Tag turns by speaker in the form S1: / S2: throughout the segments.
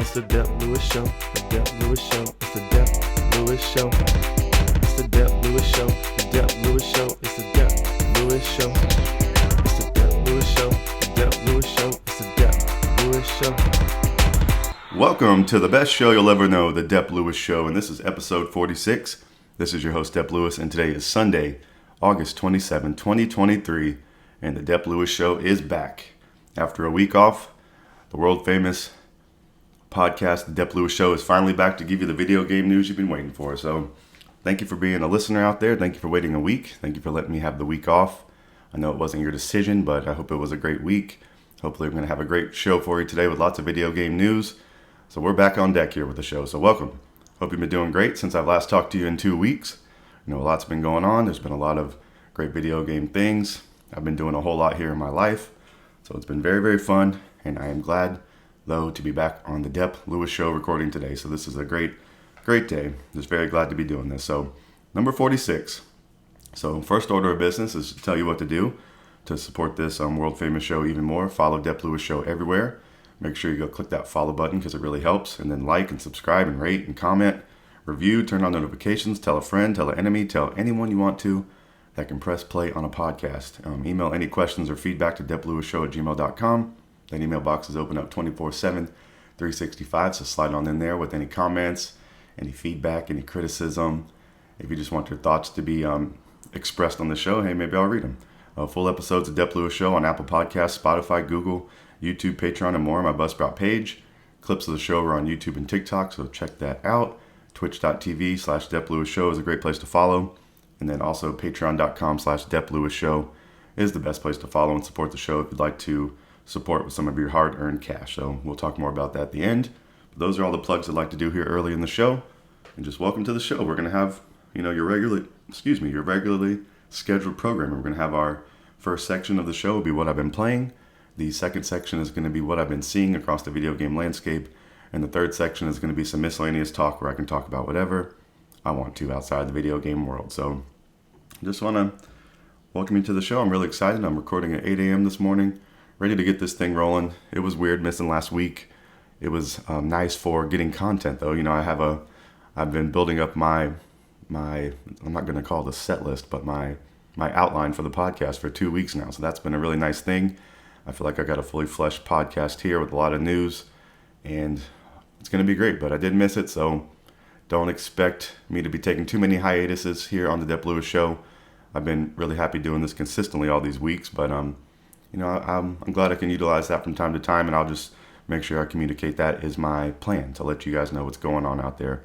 S1: It's the Dep Lewis Show. The Dep Lewis Show. It's the Dep Lewis Show. It's the Dep Lewis Show. The Dep Lewis Show. It's the Dep Lewis Show. It's the Dep Lewis Show. The Dep Lewis Show. It's the Dep Lewis Show.
S2: Welcome to the best show you'll ever know, the Dep Lewis Show, and this is episode 46. This is your host, Dep Lewis, and today is Sunday, August 27, 2023, and the Dep Lewis Show is back. After a week off, the world-famous podcast, the Dep Lewis Show, is finally back to give you the video game news you've been waiting for. So thank you for being a listener out there. Thank you for waiting a week. Thank you for letting me have the week off. I know it wasn't your decision, but I hope it was a great week. Hopefully I'm going to have a great show for you today with lots of video game news. So we're back on deck here with the show. So welcome. Hope you've been doing great since I've last talked to you in 2 weeks. You know, a lot's been going on. There's been a lot of great video game things. I've been doing a whole lot here in my life. So it's been very, very fun. And I am glad, though, to be back on the Dep Lewis Show recording today. So this is a great day. Just very glad to be doing this. So number 46. So first order of business is to tell you what to do to support this world famous show even more. Follow Dep Lewis Show everywhere. Make sure you go click that follow button because it really helps. And then like and subscribe and rate and comment, review, turn on notifications, tell a friend, tell an enemy, tell anyone you want to that can press play on a podcast. Email any questions or feedback to DepLewisShow@gmail.com. That email box is open up 24/7, 365, so slide on in there with any comments, any feedback, any criticism. If you just want your thoughts to be expressed on the show, hey, maybe I'll read them. Full episodes of Dep Lewis Show on Apple Podcasts, Spotify, Google, YouTube, Patreon, and more on my Buzzsprout page. Clips of the show are on YouTube and TikTok, so check that out. Twitch.tv/DepLewisShow is a great place to follow. And then also Patreon.com/DepLewisShow is the best place to follow and support the show if you'd like to support with some of your hard-earned cash. So we'll talk more about that at the end. But those are all the plugs I'd like to do here early in the show. And just welcome to the show. We're going to have, your regularly scheduled program. We're going to have our first section of the show will be what I've been playing. The second section is going to be what I've been seeing across the video game landscape. And the third section is going to be some miscellaneous talk where I can talk about whatever I want to outside the video game world. So just want to welcome you to the show. I'm really excited. I'm recording at 8 a.m. this morning, ready to get this thing rolling. It was weird missing last week. It was nice for getting content though. I've been building up my I'm not going to call it a set list, but my outline for the podcast for 2 weeks now. So that's been a really nice thing. I feel like I got a fully fleshed podcast here with a lot of news, and it's going to be great. But I did miss it, so don't expect me to be taking too many hiatuses here on the Dep Lewis Show. I've been really happy doing this consistently all these weeks, but I'm glad I can utilize that from time to time, and I'll just make sure I communicate that is my plan to let you guys know what's going on out there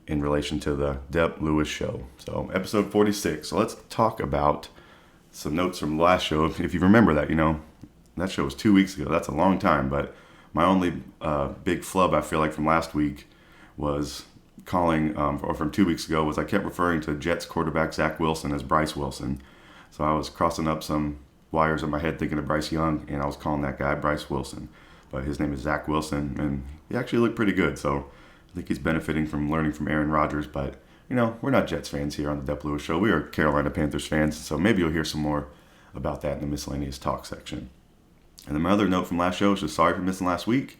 S2: in relation to the Dep Lewis Show. So episode 46. So let's talk about some notes from the last show. If you remember that, that show was 2 weeks ago. That's a long time, but my only big flub I feel like from last week was or from 2 weeks ago, was I kept referring to Jets quarterback Zach Wilson as Bryce Wilson. So I was crossing up some wires in my head thinking of Bryce Young, and I was calling that guy Bryce Wilson. But his name is Zach Wilson, and he actually looked pretty good. So I think he's benefiting from learning from Aaron Rodgers. But, we're not Jets fans here on the Dep Lewis Show. We are Carolina Panthers fans, so maybe you'll hear some more about that in the miscellaneous talk section. And then my other note from last show is just sorry for missing last week.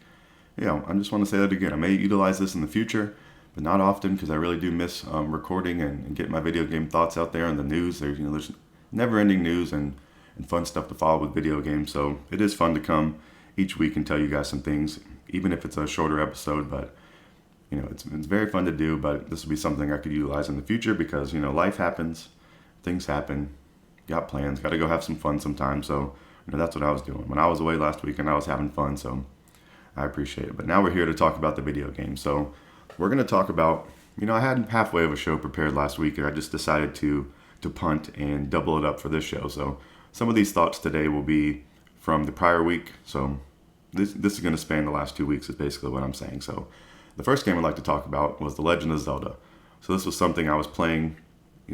S2: I just want to say that again. I may utilize this in the future, but not often because I really do miss recording and getting my video game thoughts out there in the news. There's never-ending news and fun stuff to follow with video games. So it is fun to come each week and tell you guys some things, even if it's a shorter episode. But it's very fun to do. But this will be something I could utilize in the future because life happens, things happen, got plans, got to go have some fun sometimes. So that's what I was doing when I was away last week, and I was having fun. So I appreciate it. But now we're here to talk about the video game. So we're going to talk about, I had halfway of a show prepared last week, and I just decided to punt and double it up for this show. So some of these thoughts today will be from the prior week. So this is going to span the last 2 weeks is basically what I'm saying. So the first game I'd like to talk about was The Legend of Zelda. So this was something I was playing.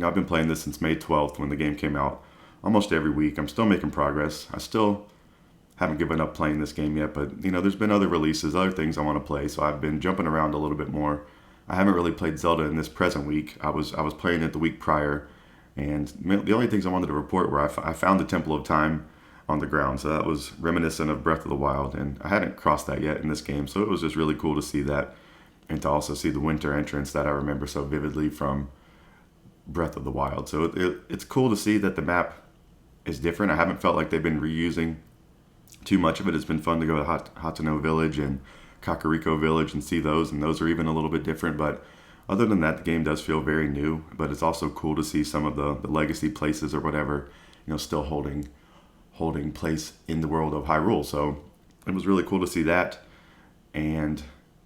S2: I've been playing this since May 12th when the game came out, almost every week. I'm still making progress. I still haven't given up playing this game yet, but there's been other releases, other things I want to play, so I've been jumping around a little bit more. I haven't really played Zelda in this present week. I was playing it the week prior, and the only things I wanted to report were I found the Temple of Time. on the ground. So that was reminiscent of Breath of the Wild, and I hadn't crossed that yet in this game. So it was just really cool to see that, and to also see the winter entrance that I remember so vividly from Breath of the Wild. So it's cool to see that the map is different. I haven't felt like they've been reusing too much of it. It's been fun to go to Hatano Village and Kakariko Village and see those, and those are even a little bit different. But other than that, the game does feel very new. But it's also cool to see some of the legacy places or whatever, still holding place in the world of Hyrule. So it was really cool to see that. And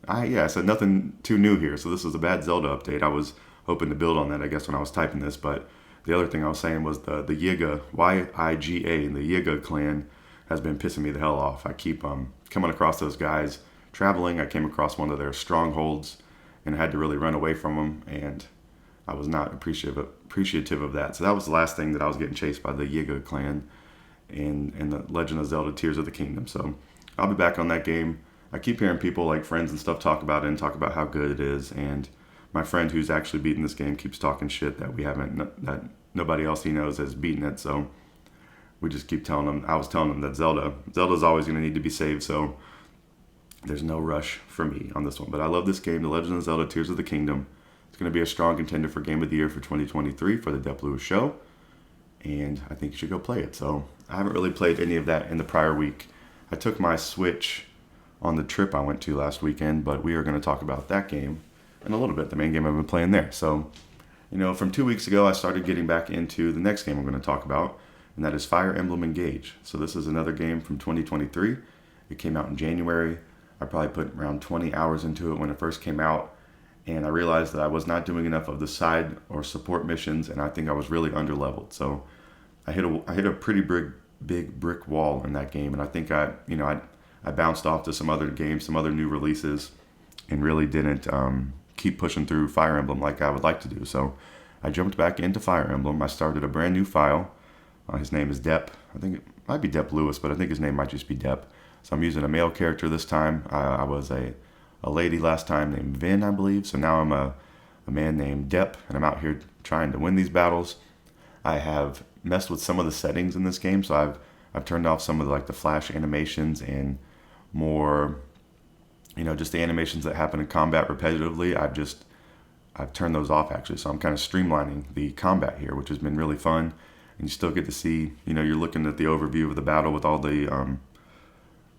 S2: I said nothing too new here. So this is a bad Zelda update. I was hoping to build on that, I guess, when I was typing this. But the other thing I was saying was the Yiga, Y-I-G-A, and the Yiga clan has been pissing me the hell off. I keep coming across those guys traveling. I came across one of their strongholds and I had to really run away from them, and I was not appreciative of that. So that was the last thing that I was getting chased by the Yiga clan in the Legend of Zelda Tears of the Kingdom. So I'll be back on that game. I keep hearing people like friends and stuff talk about it and talk about how good it is, and my friend who's actually beaten this game keeps talking shit that that nobody else he knows has beaten it. So we just keep telling him. I was telling him that Zelda's always going to need to be saved, so there's no rush for me on this one. But I love this game, The Legend of Zelda Tears of the Kingdom. It's going to be a strong contender for Game of the Year for 2023 for the Dep Lewis Show, and I think you should go play it. So I haven't really played any of that in the prior week. I took my Switch on the trip I went to last weekend, but we are going to talk about that game in a little bit, the main game I've been playing there. So, from 2 weeks ago, I started getting back into the next game I'm going to talk about, and that is Fire Emblem Engage. So this is another game from 2023. It came out in January. I probably put around 20 hours into it when it first came out, and I realized that I was not doing enough of the side or support missions, and I think I was really underleveled. So I hit a pretty big brick wall in that game, and I think I bounced off to some other games, some other new releases, and really didn't keep pushing through Fire Emblem like I would like to do. So I jumped back into Fire Emblem. I started a brand new file. His name is Dep. I think it might be Dep Lewis, but I think his name might just be Dep. So I'm using a male character this time. I was a lady last time named Vin, I believe. So now I'm a man named Dep, and I'm out here trying to win these battles. I have messed with some of the settings in this game, so I've turned off some of the flash animations and more, just the animations that happen in combat repetitively. I've turned those off actually. So I'm kind of streamlining the combat here, which has been really fun. And you still get to see, you're looking at the overview of the battle with all the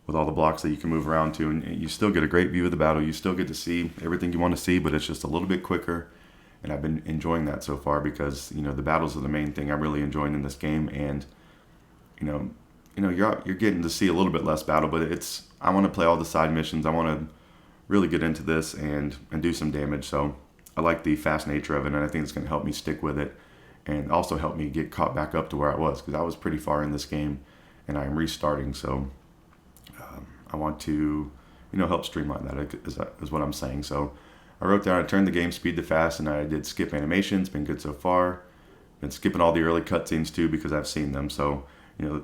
S2: blocks that you can move around to, and you still get a great view of the battle. You still get to see everything you want to see, but it's just a little bit quicker. And I've been enjoying that so far because, the battles are the main thing I'm really enjoying in this game. And, you're getting to see a little bit less battle, but I want to play all the side missions. I want to really get into this and do some damage. So I like the fast nature of it, and I think it's going to help me stick with it and also help me get caught back up to where I was, because I was pretty far in this game and I am restarting. So I want to, help streamline that is what I'm saying. So I wrote down, I turned the game speed to fast, and I did skip animations. Been good so far. Been skipping all the early cutscenes too because I've seen them. So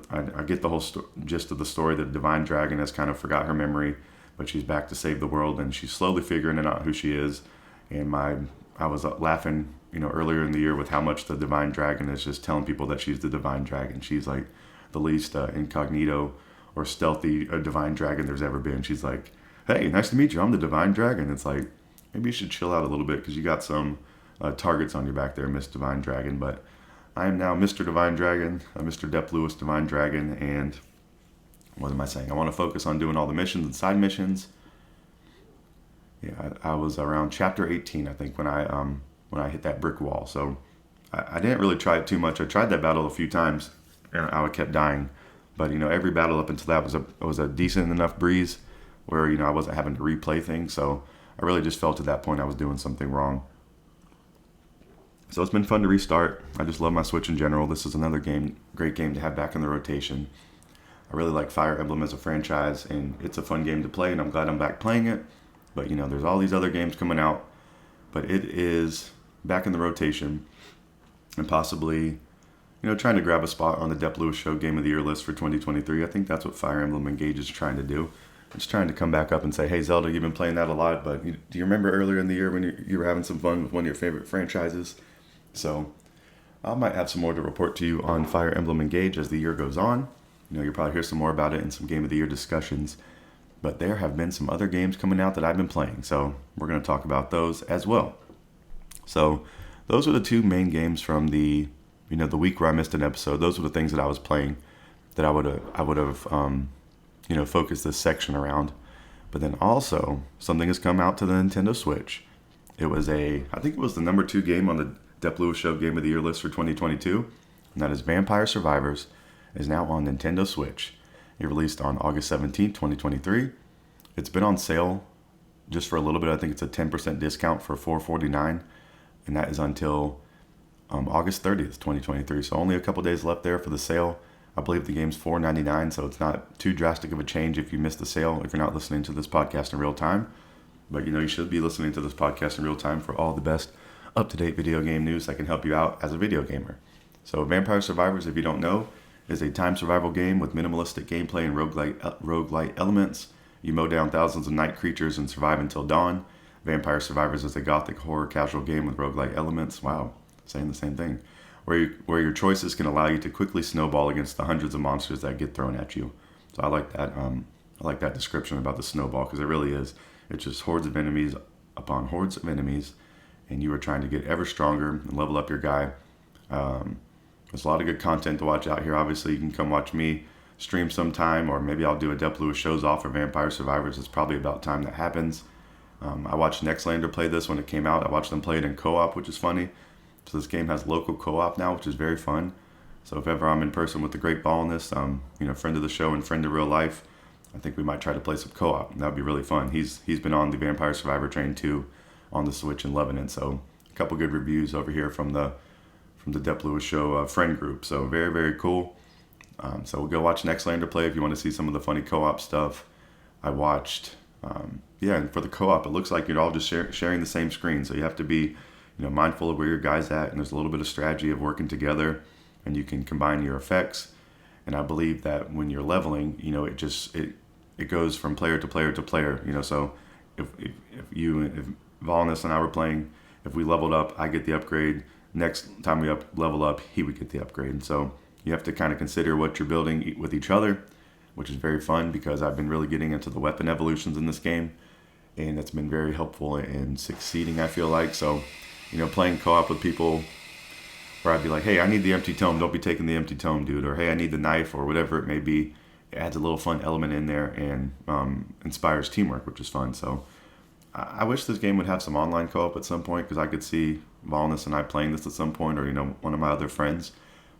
S2: I get the whole gist of the story. The Divine Dragon has kind of forgot her memory, but she's back to save the world, and she's slowly figuring out who she is. And I was laughing, earlier in the year with how much the Divine Dragon is just telling people that she's the Divine Dragon. She's like the least incognito or stealthy Divine Dragon there's ever been. She's like, hey, nice to meet you. I'm the Divine Dragon. It's like, maybe you should chill out a little bit because you got some targets on your back there, Miss Divine Dragon. But I am now Mr. Divine Dragon, Mr. Dep Lewis Divine Dragon, and what am I saying? I want to focus on doing all the missions and side missions. Yeah, I was around chapter 18, I think, when I hit that brick wall. So I didn't really try it too much. I tried that battle a few times, and I kept dying. But every battle up until that was a decent enough breeze where I wasn't having to replay things. So I really just felt at that point I was doing something wrong. So it's been fun to restart. I just love my Switch in general. This is another great game to have back in the rotation. I really like Fire Emblem as a franchise, and it's a fun game to play, and I'm glad I'm back playing it. But there's all these other games coming out, but it is back in the rotation, and possibly, trying to grab a spot on the Dep Lewis Show Game of the Year list for 2023. I think that's what Fire Emblem Engage is trying to do. It's trying to come back up and say, hey, Zelda, you've been playing that a lot, but do you remember earlier in the year when you were having some fun with one of your favorite franchises? So I might have some more to report to you on Fire Emblem Engage as the year goes on. You'll probably hear some more about it in some Game of the Year discussions. But there have been some other games coming out that I've been playing, so we're going to talk about those as well. So those are the two main games from the week where I missed an episode. Those were the things that I was playing that I would have focused this section around. But then also something has come out to the Nintendo Switch. I think it was the number 2 game on the Dep Lewis Show Game of the Year list for 2022, and that is Vampire Survivors, is now on Nintendo Switch. It released on August 17th, 2023. It's been on sale just for a little bit. I think it's a 10% discount for $4.49, and that is until August 30th, 2023. So only a couple days left there for the sale. I believe the game's $4.99, so it's not too drastic of a change if you missed the sale, if you're not listening to this podcast in real time. But you should be listening to this podcast in real time for all the best up-to-date video game news that can help you out as a video gamer. So Vampire Survivors, if you don't know, is a time survival game with minimalistic gameplay and roguelite elements. You mow down thousands of night creatures and survive until dawn. Vampire Survivors is a gothic horror casual game with roguelite elements. Wow, saying the same thing. Where your choices can allow you to quickly snowball against the hundreds of monsters that get thrown at you. So I like that. I like that description about the snowball, because it really is. It's just hordes of enemies upon hordes of enemies, and you are trying to get ever stronger and level up your guy. There's a lot of good content to watch out here. Obviously, you can come watch me stream sometime, or maybe I'll do a Dep Lewis Shows off for Vampire Survivors. It's probably about time that happens. I watched Nextlander play this when it came out. I watched them play it in co-op, which is funny. So this game has local co-op now, which is very fun. So if ever I'm in person with the Great Ballness, friend of the show and friend of real life, I think we might try to play some co-op. That would be really fun. He's been on the Vampire Survivor train too on the Switch and loving it. So a couple good reviews over here from the Dep Lewis Show friend group. So very, very cool. So we'll go watch Nextlander play if you want to see some of the funny co-op stuff. I watched, and for the co-op, it looks like you're all just sharing the same screen. So you have to be mindful of where your guy's at, and there's a little bit of strategy of working together, and you can combine your effects. And I believe that when you're leveling, it goes from player to player to player. So if Volness and I were playing, if we leveled up, I get the upgrade. Next time we level up, he would get the upgrade. And so you have to kind of consider what you're building with each other, which is very fun, because I've been really getting into the weapon evolutions in this game, and that's been very helpful in succeeding, I feel like. So playing co-op with people where I'd be like, hey, I need the empty tome, don't be taking the empty tome, dude. Or hey, I need the knife, or whatever it may be. It adds a little fun element in there and inspires teamwork, which is fun. So I wish this game would have some online co-op at some point, because I could see Volness and I playing this at some point, or one of my other friends.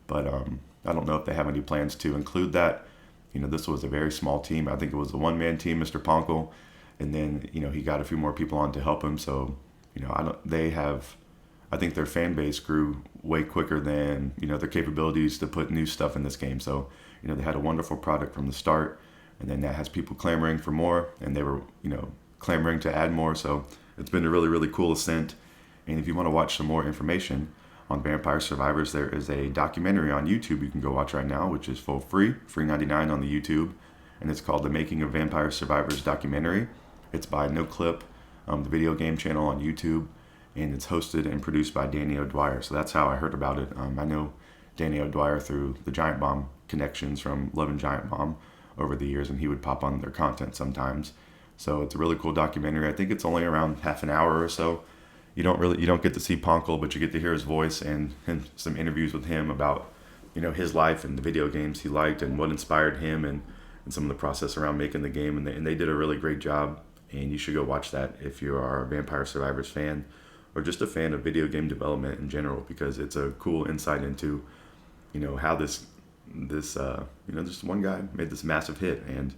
S2: But I don't know if they have any plans to include that. This was a very small team. I think it was a one-man team, Mr. Ponkel, and then he got a few more people on to help him. So I think their fan base grew way quicker than their capabilities to put new stuff in this game. So they had a wonderful product from the start, and then that has people clamoring for more, and they were clamoring to add more. So it's been a really, really cool ascent. And if you want to watch some more information on Vampire Survivors, there is a documentary on YouTube you can go watch right now, which is for free $99 on the YouTube, and it's called The Making of Vampire Survivors Documentary. It's by NoClip, the video game channel on YouTube, and it's hosted and produced by Danny O'Dwyer. So that's how I heard about it. I know Danny O'Dwyer through the Giant Bomb connections from Love and Giant Bomb over the years, and he would pop on their content sometimes. So it's a really cool documentary. I think it's only around half an hour or so. You don't get to see Ponkel, but you get to hear his voice and some interviews with him about his life and the video games he liked and what inspired him, and some of the process around making the game. And they did a really great job, and you should go watch that if you are a Vampire Survivors fan, or just a fan of video game development in general, because it's a cool insight into how this one guy made this massive hit, and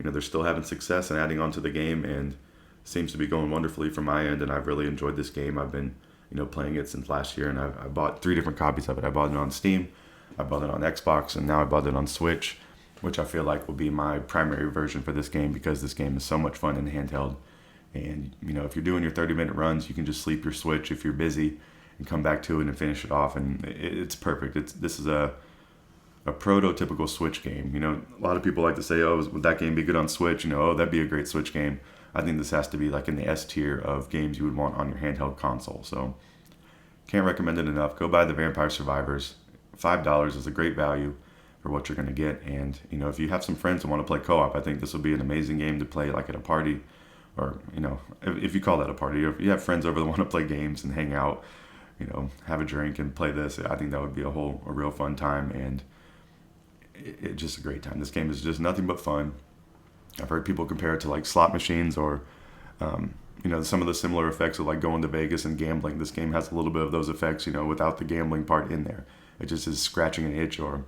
S2: they're still having success and adding on to the game, and seems to be going wonderfully from my end. And I've really enjoyed this game. I've been playing it since last year, and I bought 3 different copies of it. I bought it on Steam, I bought it on Xbox, and now I bought it on Switch, which I feel like will be my primary version for this game, because this game is so much fun in handheld. And if you're doing your 30-minute runs, you can just sleep your Switch if you're busy and come back to it and finish it off, and it's perfect. This is a prototypical Switch game. A lot of people like to say, oh, would that game be good on Switch? Oh, that'd be a great Switch game. I think this has to be like in the S tier of games you would want on your handheld console. So can't recommend it enough. Go buy the Vampire Survivors. $5 is a great value for what you're going to get. And, you know, if you have some friends who want to play co-op, I think this will be an amazing game to play like at a party, or, you know, if you call that a party, or if you have friends over that want to play games and hang out, you know, have a drink and play this. I think that would be a real fun time, and it's just a great time. This game is just nothing but fun. I've heard people compare it to like slot machines, or, you know, some of the similar effects of like going to Vegas and gambling. This game has a little bit of those effects, you know, without the gambling part in there. It just is scratching an itch, or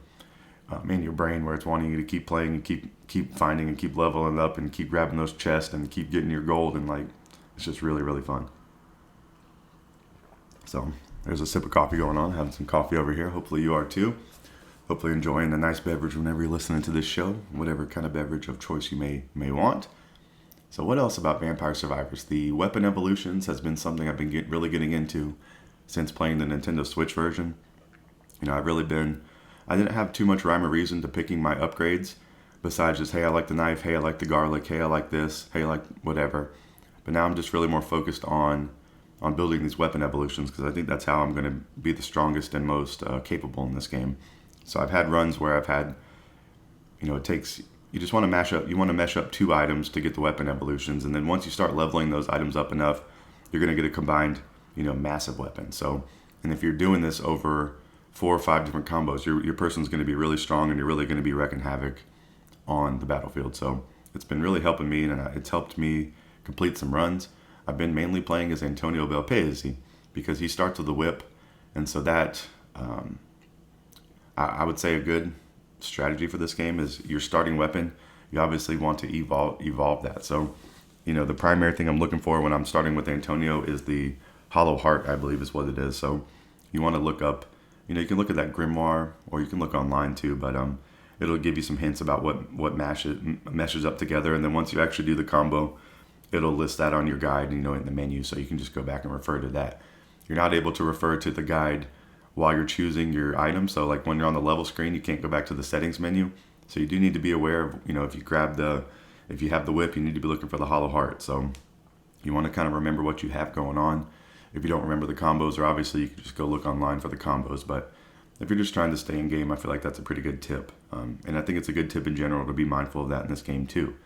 S2: in your brain, where it's wanting you to keep playing and keep finding and keep leveling up and keep grabbing those chests and keep getting your gold, and like it's just really, really fun. So there's a sip of coffee going on, having some coffee over here. Hopefully you are too. Hopefully enjoying a nice beverage whenever you're listening to this show, whatever kind of beverage of choice you may want. So what else about Vampire Survivors? The weapon evolutions has been something I've been really getting into since playing the Nintendo Switch version. You know, I didn't have too much rhyme or reason to picking my upgrades, besides just, hey, I like the knife, hey, I like the garlic, hey, I like this, hey, I like whatever. But now I'm just really more focused on building these weapon evolutions, because I think that's how I'm going to be the strongest and most capable in this game. So I've had runs where I've had, you know, you just want to mesh up 2 items to get the weapon evolutions, and then once you start leveling those items up enough, you're going to get a combined, you know, massive weapon. So, and if you're doing this over 4 or 5 different combos, your person's going to be really strong, and you're really going to be wrecking havoc on the battlefield. So it's been really helping me, and it's helped me complete some runs. I've been mainly playing as Antonio Belpese, because he starts with the whip, and so that I would say a good strategy for this game is your starting weapon. You obviously want to evolve that. So, you know, the primary thing I'm looking for when I'm starting with Antonio is the Hollow Heart, I believe is what it is. So you want to look up, you know, you can look at that grimoire, or you can look online too, but it'll give you some hints about what meshes up together. And then once you actually do the combo, it'll list that on your guide, you know, in the menu, so you can just go back and refer to that. You're not able to refer to the guide while you're choosing your item. So like when you're on the level screen, you can't go back to the settings menu. So you do need to be aware of, you know, if you have the whip, you need to be looking for the Hollow Heart. So you want to kind of remember what you have going on. If you don't remember the combos, or obviously you can just go look online for the combos. But if you're just trying to stay in game, I feel like that's a pretty good tip. And I think it's a good tip in general to be mindful of that in this game too.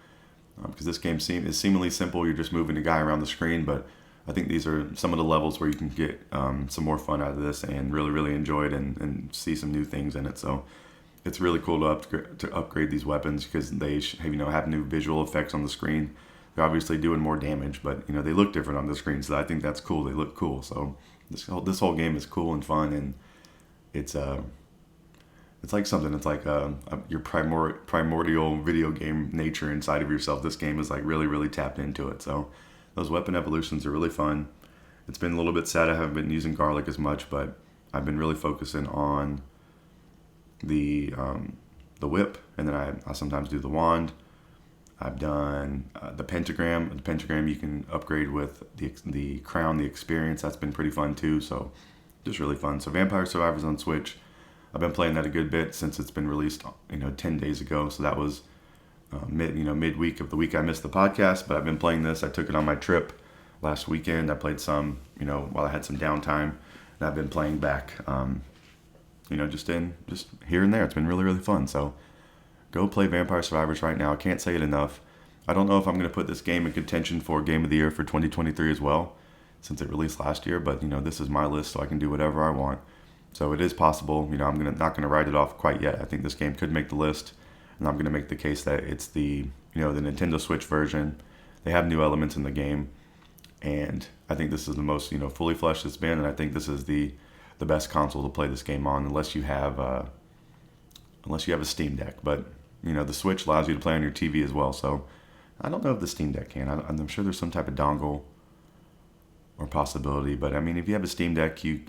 S2: Because this game is seemingly simple. You're just moving a guy around the screen, but I think these are some of the levels where you can get some more fun out of this and really, really enjoy it and see some new things in it. So it's really cool to upgrade these weapons, because they have new visual effects on the screen. They're obviously doing more damage, but you know, they look different on the screen, so I think that's cool. They look cool. So this whole game is cool and fun, and it's like something. It's like your primordial video game nature inside of yourself. This game is like really, really tapped into it. So those weapon evolutions are really fun. It's been a little bit sad I haven't been using garlic as much, but I've been really focusing on the whip, and then I sometimes do the wand. I've done the pentagram. The pentagram you can upgrade with the crown, the experience. That's been pretty fun too. So just really fun. So Vampire Survivors on Switch. I've been playing that a good bit since it's been released, 10 days ago. So that was midweek of the week I missed the podcast. But I've been playing this. I took it on my trip last weekend. I played some, while I had some downtime, and I've been playing back. Just here and there. It's been really, really fun. So go play Vampire Survivors right now. I can't say it enough. I don't know if I'm going to put this game in contention for Game of the Year for 2023 as well, since it released last year. But, this is my list, so I can do whatever I want. So it is possible. I'm not going to write it off quite yet. I think this game could make the list, and I'm going to make the case that it's the Nintendo Switch version. They have new elements in the game, and I think this is the most fully fleshed it's been. And I think this is the best console to play this game on, unless you have a Steam Deck. But the Switch allows you to play on your TV as well. So I don't know if the Steam Deck can. I'm sure there's some type of dongle or possibility. But if you have a Steam Deck, you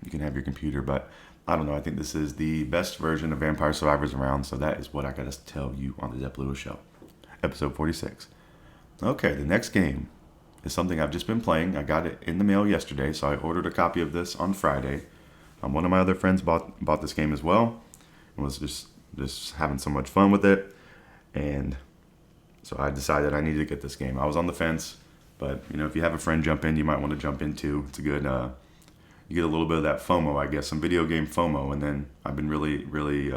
S2: can have your computer. But I don't know. I think this is the best version of Vampire Survivors around. So that is what I got to tell you on the Dep Lewis Show, episode 46. Okay, the next game is something I've just been playing. I got it in the mail yesterday, so I ordered a copy of this on Friday. One of my other friends bought this game as well, and was just having so much fun with it. And so I decided I needed to get this game. I was on the fence, but if you have a friend jump in, you might want to jump in too. It's a good, you get a little bit of that FOMO, I guess, some video game FOMO. And then I've been really, really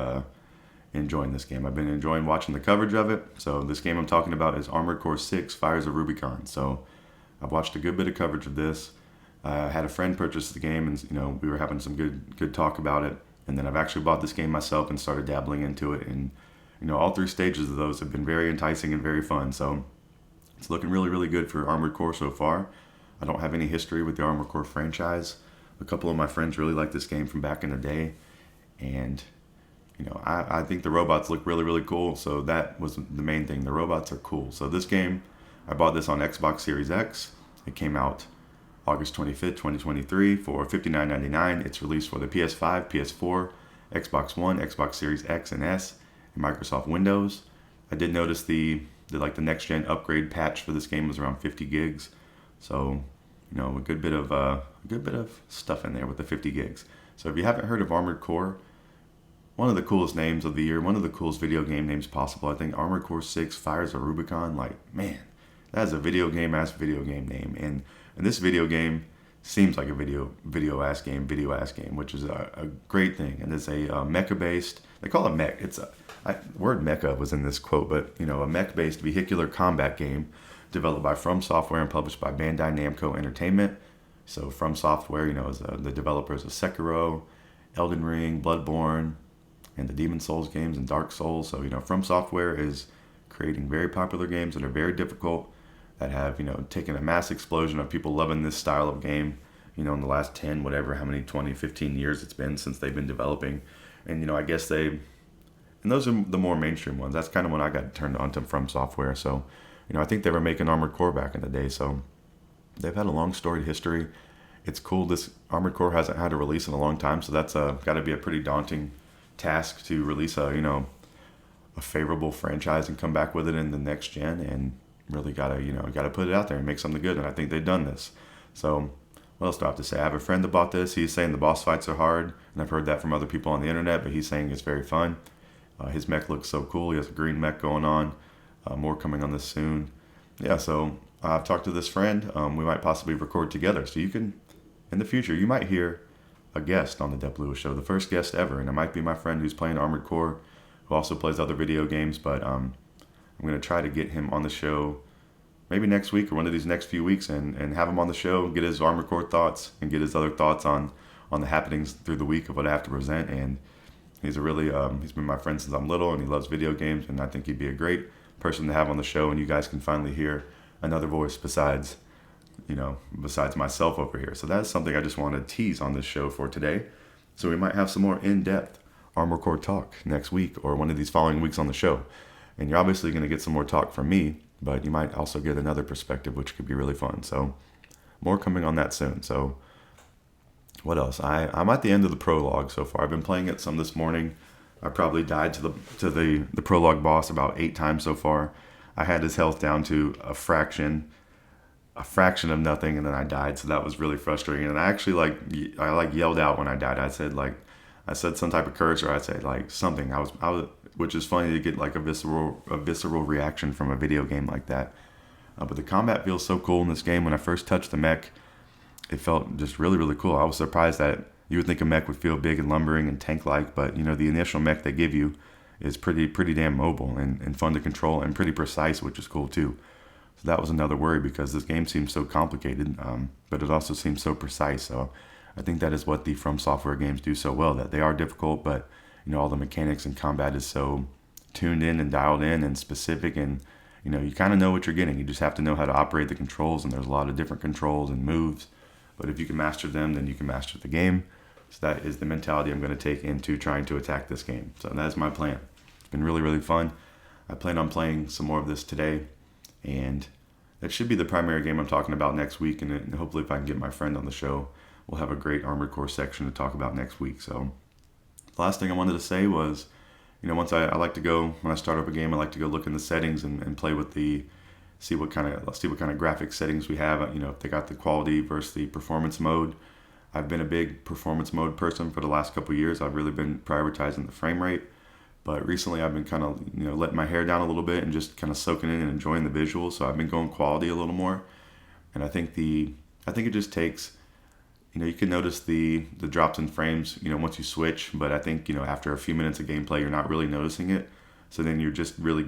S2: enjoying this game. I've been enjoying watching the coverage of it. So this game I'm talking about is Armored Core 6 Fires of Rubicon. So I've watched a good bit of coverage of this. I had a friend purchase the game, and we were having some good talk about it. And then I've actually bought this game myself and started dabbling into it. And all 3 stages of those have been very enticing and very fun. So it's looking really, really good for Armored Core so far. I don't have any history with the Armored Core franchise. A couple of my friends really like this game from back in the day, and I think the robots look really, really cool. So that was the main thing. The robots are cool. So this game, I bought this on Xbox Series X. It came out August 25th, 2023 for $59.99. It's released for the PS5, PS4, Xbox One, Xbox Series X and S, and Microsoft Windows. I did notice the next gen upgrade patch for this game was around 50 gigs. So, a good bit of stuff in there with the 50 gigs. So if you haven't heard of Armored Core, one of the coolest names of the year, one of the coolest video game names possible. I think Armored Core 6 Fires of Rubicon, man, that is a video game name. And this video game seems like a video ass game, which is a great thing. And it's a mecha based. They call it mech. Word mecha was in this quote, but a mech based vehicular combat game developed by From Software and published by Bandai Namco Entertainment. So From Software, is the developers of Sekiro, Elden Ring, Bloodborne, and the Demon Souls games and Dark Souls. So From Software is creating very popular games that are very difficult, that have taken a mass explosion of people loving this style of game in the last 10 whatever how many 20 15 years it's been since they've been developing. And I guess and those are the more mainstream ones. That's kind of when I got turned on to From Software. So I think they were making Armored Core back in the day. So they've had a long storied history. It's cool. This Armored Core hasn't had a release in a long time, so that's got to be a pretty daunting task to release a favorable franchise and come back with it in the next gen, and really gotta put it out there and make something good. And I think they've done this. So what else do I have to say? I have a friend that bought this. He's saying the boss fights are hard, and I've heard that from other people on the internet, but he's saying it's very fun. His mech looks so cool. He has a green mech going on. More coming on this soon. Yeah, so I've talked to this friend. We might possibly record together. So you can, in the future, you might hear a guest on the Dep Lewis Show, the first guest ever. And it might be my friend who's playing Armored Core, who also plays other video games. But I'm going to try to get him on the show maybe next week or one of these next few weeks, and have him on the show, get his Armored Core thoughts and get his other thoughts on the happenings through the week of what I have to present. And he's he's been my friend since I'm little, and he loves video games, and I think he'd be a great person to have on the show, and you guys can finally hear another voice besides myself over here. So that's something I just want to tease on this show for today. So we might have some more in-depth Armored Core talk next week or one of these following weeks on the show. And you're obviously going to get some more talk from me, but you might also get another perspective, which could be really fun. So more coming on that soon. So what else? I'm at the end of the prologue so far. I've been playing it some this morning. I probably died to the prologue boss about 8 times so far. I had his health down to a fraction of nothing, and then I died. So that was really frustrating. And I actually yelled out when I died. I said some type of curse, or I said something. I was, which is funny to get a visceral reaction from a video game like that. But the combat feels so cool in this game. When I first touched the mech, it felt just really, really cool. I was surprised that you would think a mech would feel big and lumbering and tank-like, but the initial mech they give you is pretty damn mobile and fun to control and pretty precise, which is cool too. So that was another worry, because this game seems so complicated, but it also seems so precise. So I think that is what the From Software games do so well, that they are difficult, but all the mechanics and combat is so tuned in and dialed in and specific, and you kind of know what you're getting. You just have to know how to operate the controls, and there's a lot of different controls and moves. But if you can master them, then you can master the game. So that is the mentality I'm going to take into trying to attack this game. So that is my plan. It's been really, really fun. I plan on playing some more of this today, and that should be the primary game I'm talking about next week. And hopefully if I can get my friend on the show, we'll have a great Armored Core section to talk about next week. So the last thing I wanted to say was, once I like to go, when I start up a game, I like to go look in the settings and play with see what kind of graphic settings we have. If they got the quality versus the performance mode. I've been a big performance mode person for the last couple of years. I've really been prioritizing the frame rate, but recently I've been kind of letting my hair down a little bit and just kind of soaking in and enjoying the visuals. So I've been going quality a little more, and I think it just takes you can notice the drops in frames, once you switch, but I think, after a few minutes of gameplay, you're not really noticing it. So then you're just really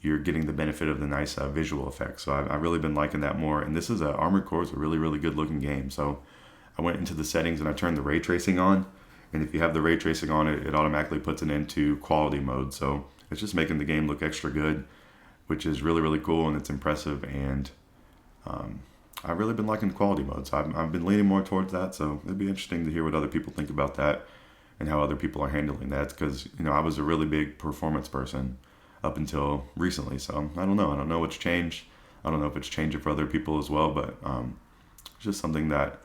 S2: you're getting the benefit of the nice visual effects. So I've really been liking that more. And this is Armored Core is a really, really good looking game. So I went into the settings and I turned the ray tracing on. And if you have the ray tracing on, it automatically puts it into quality mode. So it's just making the game look extra good, which is really, really cool, and it's impressive. And I've really been liking the quality mode. So I've been leaning more towards that. So it'd be interesting to hear what other people think about that and how other people are handling that. Because, I was a really big performance person up until recently. So I don't know. I don't know what's changed. I don't know if it's changing for other people as well. But it's just something that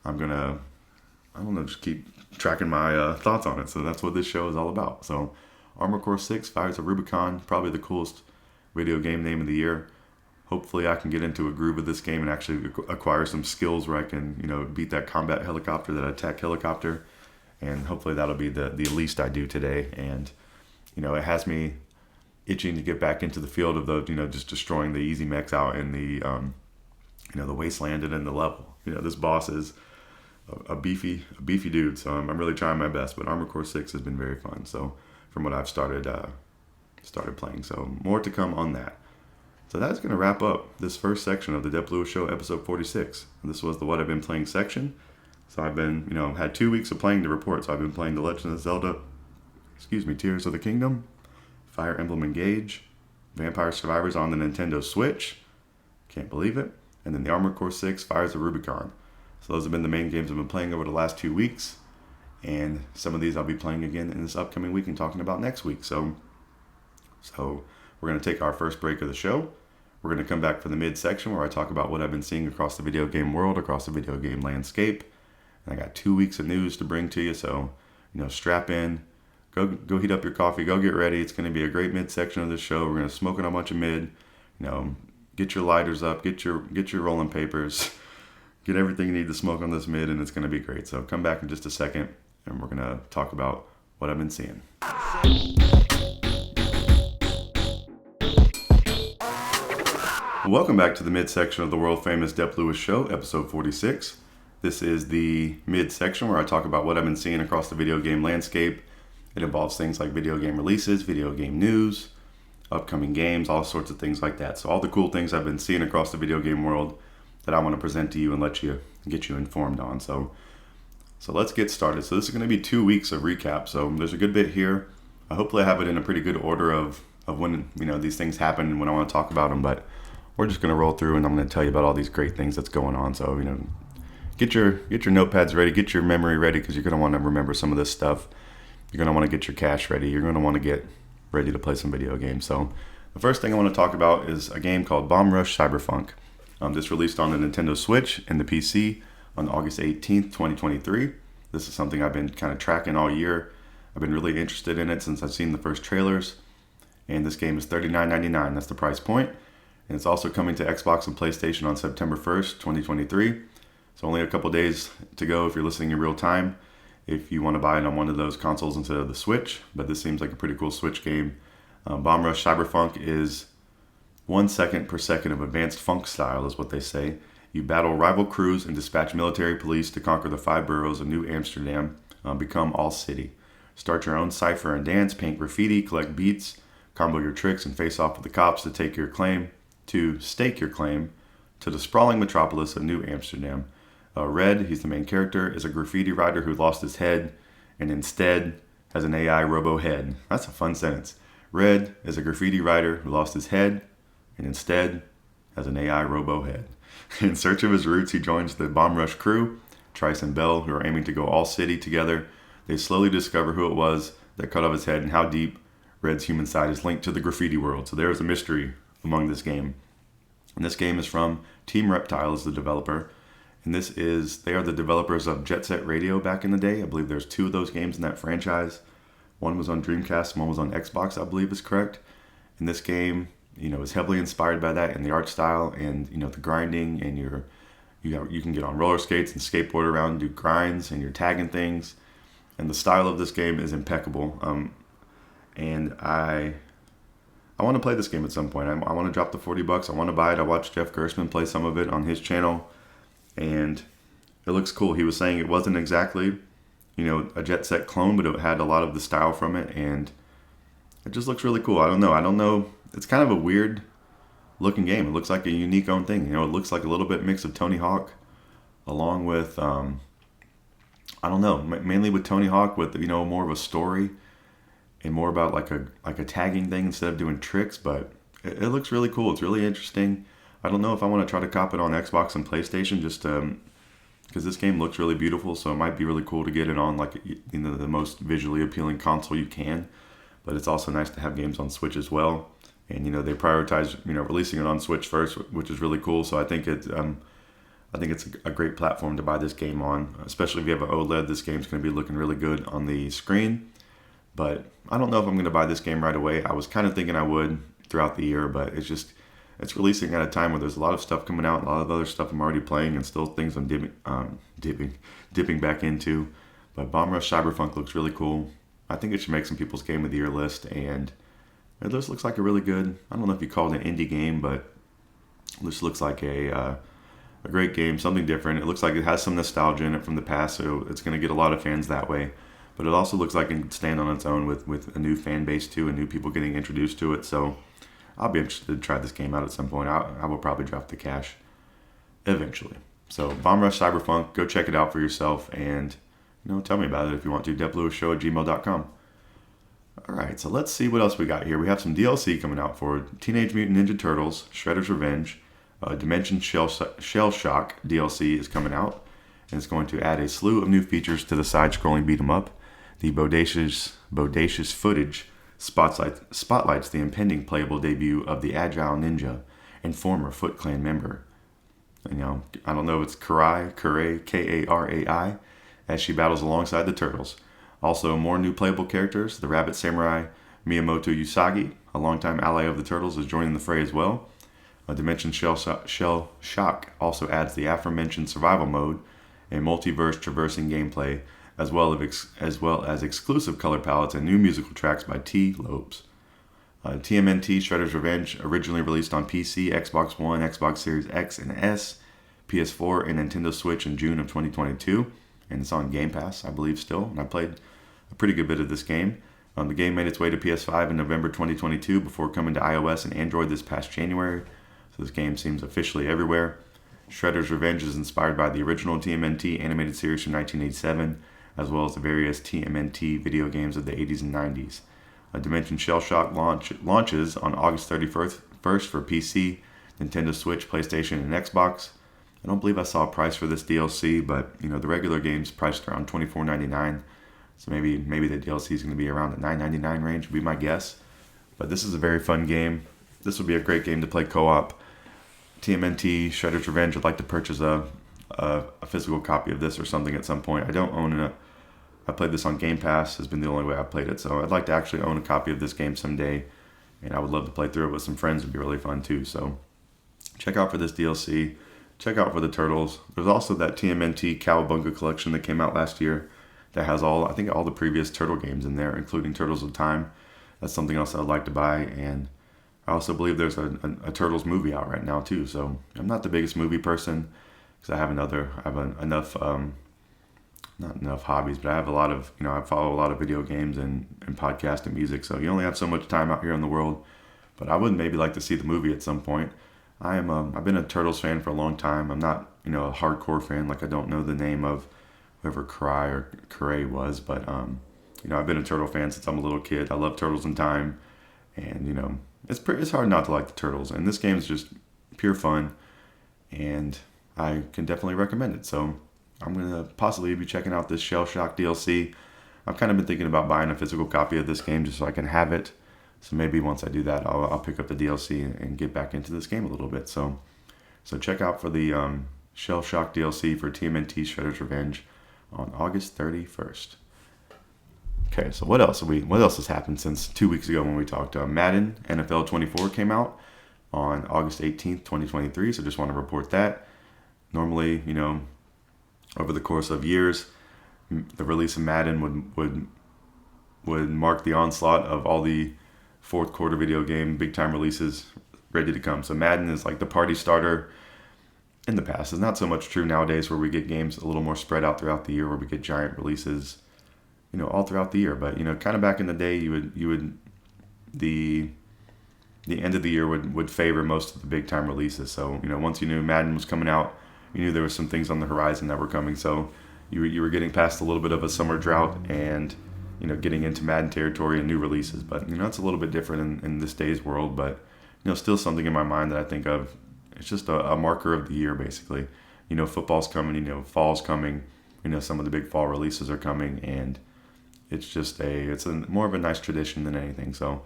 S2: I'm going to, just keep tracking my thoughts on it. So that's what this show is all about. So Armored Core 6, Fires of Rubicon, probably the coolest video game name of the year. Hopefully I can get into a groove of this game and actually acquire some skills where I can, beat that combat helicopter, that attack helicopter. And hopefully that'll be the least I do today. And, it has me itching to get back into the field of the, just destroying the easy mechs out in the, the wasteland and in the level. This boss is a beefy dude, so I'm really trying my best. But Armored Core 6 has been very fun. So from what I've started playing, so more to come on that. So that's going to wrap up this first section of the Dep Lewis Show, episode 46. And this was the What I've Been Playing section. So I've been, had 2 weeks of playing the report. So I've been playing The Legend of Zelda, Tears of the Kingdom, Fire Emblem Engage, Vampire Survivors on the Nintendo Switch. Can't believe it. And then the Armored Core 6, Fires of Rubicon. So those have been the main games I've been playing over the last 2 weeks. And some of these I'll be playing again in this upcoming week and talking about next week. So we're going to take our first break of the show. We're going to come back for the mid-section where I talk about what I've been seeing across the video game world, across the video game landscape. And I got 2 weeks of news to bring to you. So, strap in. Go heat up your coffee. Go get ready. It's going to be a great mid-section of the show. We're going to smoke on a bunch of mid. Get your lighters up. Get your rolling papers. Get everything you need to smoke on this mid, and it's going to be great. So come back in just a second, and we're going to talk about what I've been seeing. Welcome back to the mid-section of the world-famous Dep Lewis Show, episode 46. This is the mid-section where I talk about what I've been seeing across the video game landscape. It involves things like video game releases, video game news, upcoming games, all sorts of things like that. So all the cool things I've been seeing across the video game world that I want to present to you and get you informed on. So let's get started. So this is going to be 2 weeks of recap. So there's a good bit here. Hopefully I have it in a pretty good order of when these things happen and when I want to talk about them. But we're just going to roll through and I'm going to tell you about all these great things that's going on. So get your notepads ready, get your memory ready, because you're going to want to remember some of this stuff. You're going to want to get your cash ready. You're going to want to get ready to play some video games. So the first thing I want to talk about is a game called Bomb Rush Cyberfunk. This released on the Nintendo Switch and the PC on August 18th, 2023. This is something I've been kind of tracking all year. I've been really interested in it since I've seen the first trailers. And this game is $39.99. That's the price point. And it's also coming to Xbox and PlayStation on September 1st, 2023. So only a couple days to go if you're listening in real time, if you want to buy it on one of those consoles instead of the Switch. But this seems like a pretty cool Switch game. Bomb Rush Cyberfunk is 1 second per second of advanced funk style is what they say. You battle rival crews and dispatch military police to conquer the 5 boroughs of New Amsterdam, become All City. Start your own cipher and dance, paint graffiti, collect beats, combo your tricks, and face off with the cops to stake your claim to the sprawling metropolis of New Amsterdam. Red, he's the main character, is a graffiti writer who lost his head and instead has an AI robo-head. That's a fun sentence. Red is a graffiti writer who lost his head and instead has an AI robo-head. In search of his roots, he joins the Bomb Rush crew, Trice and Bell, who are aiming to go all city together. They slowly discover who it was that cut off his head and how deep Red's human side is linked to the graffiti world. So there is a mystery among this game. And this game is from Team Reptile is the developer. And they are the developers of Jet Set Radio back in the day. I believe there's 2 of those games in that franchise. One was on Dreamcast, one was on Xbox, I believe is correct. And this game, is heavily inspired by that in the art style and, the grinding, and you can get on roller skates and skateboard around and do grinds, and you're tagging things. And the style of this game is impeccable. And I want to play this game at some point. I want to drop the $40. I want to buy it. I watched Jeff Gerstmann play some of it on his channel. And it looks cool. He was saying it wasn't exactly, a Jet Set clone, but it had a lot of the style from it, and it just looks really cool. I don't know. It's kind of a weird looking game. It looks like a unique own thing. It looks like a little bit mix of Tony Hawk, along with mainly with Tony Hawk with more of a story and more about like a tagging thing instead of doing tricks. But it looks really cool. It's really interesting. I don't know if I want to try to cop it on Xbox and PlayStation just because this game looks really beautiful. So it might be really cool to get it on like the most visually appealing console you can. But it's also nice to have games on Switch as well. And they prioritize releasing it on Switch first, which is really cool. So I think it's a great platform to buy this game on, especially if you have an OLED. This game's going to be looking really good on the screen. But I don't know if I'm going to buy this game right away. I was kind of thinking I would throughout the year, but it's releasing at a time where there's a lot of stuff coming out, a lot of other stuff I'm already playing, and still things I'm dipping back into. But Bomb Rush Cyberfunk looks really cool. I think it should make some people's Game of the Year list, and it just looks like a really good, I don't know if you call it an indie game, but it just looks like a great game, something different. It looks like it has some nostalgia in it from the past, so it's going to get a lot of fans that way. But it also looks like it can stand on its own with a new fan base too, and new people getting introduced to it. So I'll be interested to try this game out at some point. I will probably drop the cash eventually. So Bomb Rush Cyberfunk, go check it out for yourself, and tell me about it if you want to. DepLewisShow@gmail.com. All right, so let's see what else we got here. We have some DLC coming out for Teenage Mutant Ninja Turtles, Shredder's Revenge. Dimension Shellshock DLC is coming out, and it's going to add a slew of new features to the side-scrolling beat-em-up. The bodacious footage spotlights the impending playable debut of the agile ninja and former Foot Clan member. And, I don't know if it's Karai, Karai, as she battles alongside the turtles. Also, more new playable characters. The Rabbit Samurai Miyamoto Usagi, a longtime ally of the turtles, is joining the fray as well. Dimension Shellshock also adds the aforementioned survival mode, a multiverse traversing gameplay, as well as exclusive color palettes and new musical tracks by T. Lopes. TMNT Shredder's Revenge, originally released on PC, Xbox One, Xbox Series X and S, PS4, and Nintendo Switch in June of 2022, and it's on Game Pass, I believe, still. And I played a pretty good bit of this game. The game made its way to PS5 in November 2022 before coming to iOS and Android this past January. So this game seems officially everywhere. Shredder's Revenge is inspired by the original TMNT animated series from 1987, as well as the various TMNT video games of the 80s and 90s. Dimension Shellshock launches on August 31st for PC, Nintendo Switch, PlayStation, and Xbox. I don't believe I saw a price for this DLC, but the regular game's priced around $24.99. So maybe the DLC is going to be around the $9.99 range, would be my guess. But this is a very fun game. This would be a great game to play co-op. TMNT Shredder's Revenge would like to purchase a physical copy of this or something at some point. I don't own it. I played this on Game Pass. Has been the only way I've played it. So I'd like to actually own a copy of this game someday, and I would love to play through it with some friends. It'd be really fun too. So check out for this DLC. Check out for the Turtles. There's also that TMNT Cowabunga collection that came out last year that has all the previous Turtle games in there, including Turtles of Time. That's something else I'd like to buy. And I also believe there's a Turtles movie out right now too. So I'm not the biggest movie person because I have enough not enough hobbies, but I have a lot of, I follow a lot of video games and podcast and music. So you only have so much time out here in the world. But I would maybe like to see the movie at some point. I've been a Turtles fan for a long time. I'm not, a hardcore fan. Like, I don't know the name of whoever Cray was, but I've been a Turtle fan since I'm a little kid. I love Turtles in Time, and it's hard not to like the Turtles. And this game is just pure fun, and I can definitely recommend it. So I'm gonna possibly be checking out this Shellshock DLC. I've kind of been thinking about buying a physical copy of this game just so I can have it. So maybe once I do that, I'll pick up the DLC and get back into this game a little bit. So check out for the Shellshock DLC for TMNT Shredder's Revenge on August 31st. Okay, so what else has happened since 2 weeks ago when we talked? Madden NFL 24 came out on August 18th, 2023. So just want to report that. Normally, over the course of years, the release of Madden would mark the onslaught of all the fourth quarter video game big time releases ready to come. So Madden is like the party starter. in the past. It's not so much true nowadays where we get games a little more spread out throughout the year, where we get giant releases, all throughout the year. But, kind of back in the day, the end of the year would favor most of the big time releases. So, once you knew Madden was coming out, you knew there were some things on the horizon that were coming. So you were getting past a little bit of a summer drought and, getting into Madden territory and new releases. But, it's a little bit different in this day's world. But, still something in my mind that I think of. It's just a marker of the year, basically. Football's coming, fall's coming. Some of the big fall releases are coming. And it's just more of a nice tradition than anything. So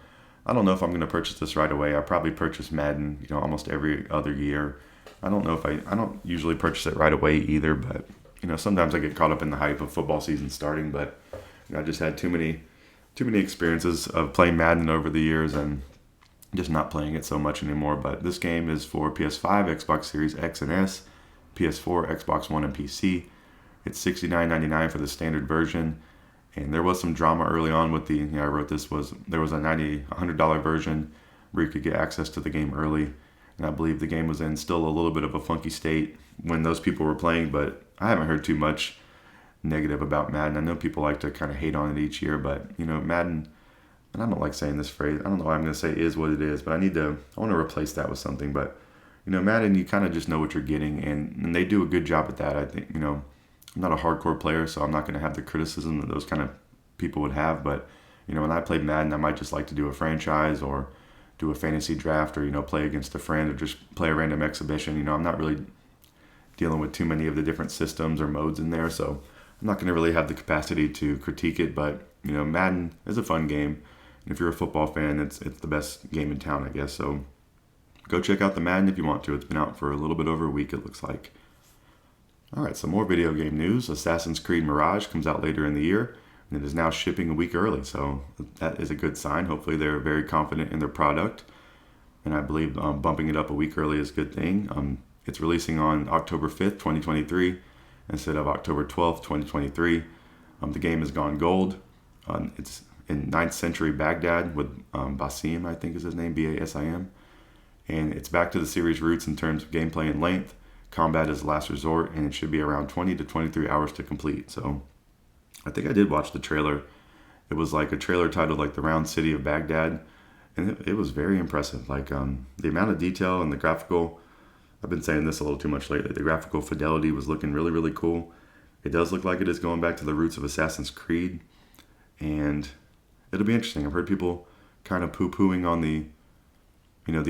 S2: I don't know if I'm going to purchase this right away. I probably purchase Madden, almost every other year. I don't know if I don't usually purchase it right away either, but, sometimes I get caught up in the hype of football season starting, but I just had too many experiences of playing Madden over the years and just not playing it so much anymore. But this game is for PS5, Xbox Series X and S, PS4, Xbox One, and PC. It's $69.99 for the standard version. And there was some drama early on with I wrote this, there was a $100 version where you could get access to the game early. And I believe the game was in still a little bit of a funky state when those people were playing, but I haven't heard too much negative about Madden. I know people like to kind of hate on it each year, but, Madden, and I don't like saying this phrase, I don't know why I'm going to say is what it is, but I want to replace that with something. But, Madden, you kind of just know what you're getting, and they do a good job at that. I think, I'm not a hardcore player, so I'm not going to have the criticism that those kind of people would have. But, when I play Madden, I might just like to do a franchise or do a fantasy draft or, play against a friend or just play a random exhibition. I'm not really dealing with too many of the different systems or modes in there, so I'm not going to really have the capacity to critique it. But, Madden is a fun game. And if you're a football fan, it's the best game in town, I guess. So go check out the Madden if you want to. It's been out for a little bit over a week, it looks like. All right, some more video game news. Assassin's Creed Mirage comes out later in the year, and it is now shipping a week early. So that is a good sign. Hopefully they're very confident in their product. And I believe bumping it up a week early is a good thing. It's releasing on October 5th, 2023, instead of October 12th, 2023. The game has gone gold. It's in 9th century Baghdad with Basim, I think is his name, Basim. And it's back to the series roots in terms of gameplay and length. Combat is last resort, and it should be around 20 to 23 hours to complete. So I think I did watch the trailer. It was like a trailer titled like The Round City of Baghdad, and it was very impressive. Like the amount of detail and the graphical, I've been saying this a little too much lately, the graphical fidelity was looking really, really cool. It does look like it is going back to the roots of Assassin's Creed, and it'll be interesting. I've heard people kind of poo-pooing on the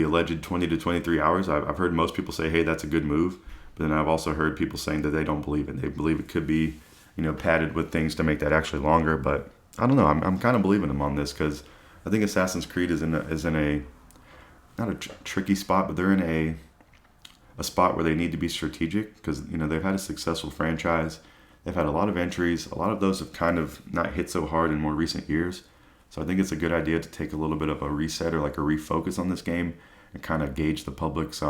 S2: alleged 20 to 23 hours. I've heard most people say, hey, that's a good move. But then I've also heard people saying that they don't believe it. They believe it could be, padded with things to make that actually longer. But I don't know. I'm kind of believing them on this because I think Assassin's Creed is in a not a tricky spot, but they're in a spot where they need to be strategic because, they've had a successful franchise. They've had a lot of entries. A lot of those have kind of not hit so hard in more recent years. So I think it's a good idea to take a little bit of a reset or like a refocus on this game and kind of gauge the public's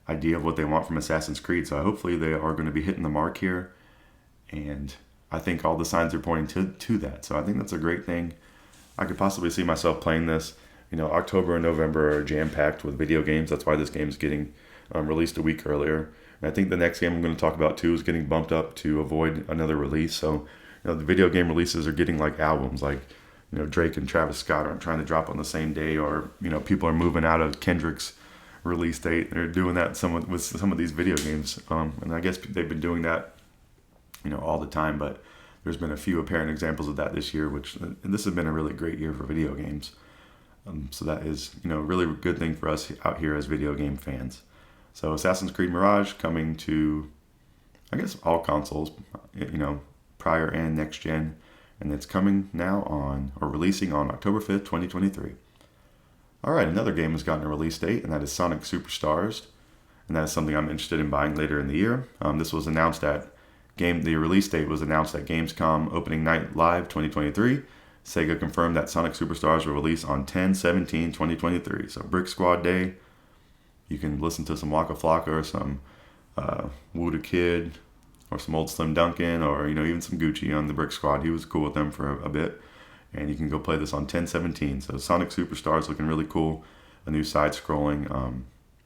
S2: idea of what they want from Assassin's Creed. So hopefully they are going to be hitting the mark here. And I think all the signs are pointing to that. So I think that's a great thing. I could possibly see myself playing this. October and November are jam-packed with video games. That's why this game is getting released a week earlier. And I think the next game I'm going to talk about too is getting bumped up to avoid another release. So the video game releases are getting like albums, like Drake and Travis Scott aren't trying to drop on the same day, or people are moving out of Kendrick's release date. They're doing that with some of these video games, and I guess they've been doing that all the time. But there's been a few apparent examples of that this year, and this has been a really great year for video games. So that is really a good thing for us out here as video game fans. So Assassin's Creed Mirage coming to, I guess, all consoles, prior and next gen, and it's coming now releasing on October 5th, 2023. All right, another game has gotten a release date, and that is Sonic Superstars, and that is something I'm interested in buying later in the year. This was announced the release date was announced at Gamescom Opening Night Live 2023. Sega confirmed that Sonic Superstars will release on 10/17/2023. So Brick Squad Day. You can listen to some Waka Flocka or some Woo Da Kid or some old Slim Duncan or even some Gucci on the Brick Squad. He was cool with them for a bit. And you can go play this on 10/17. So Sonic Superstars looking really cool. A new side-scrolling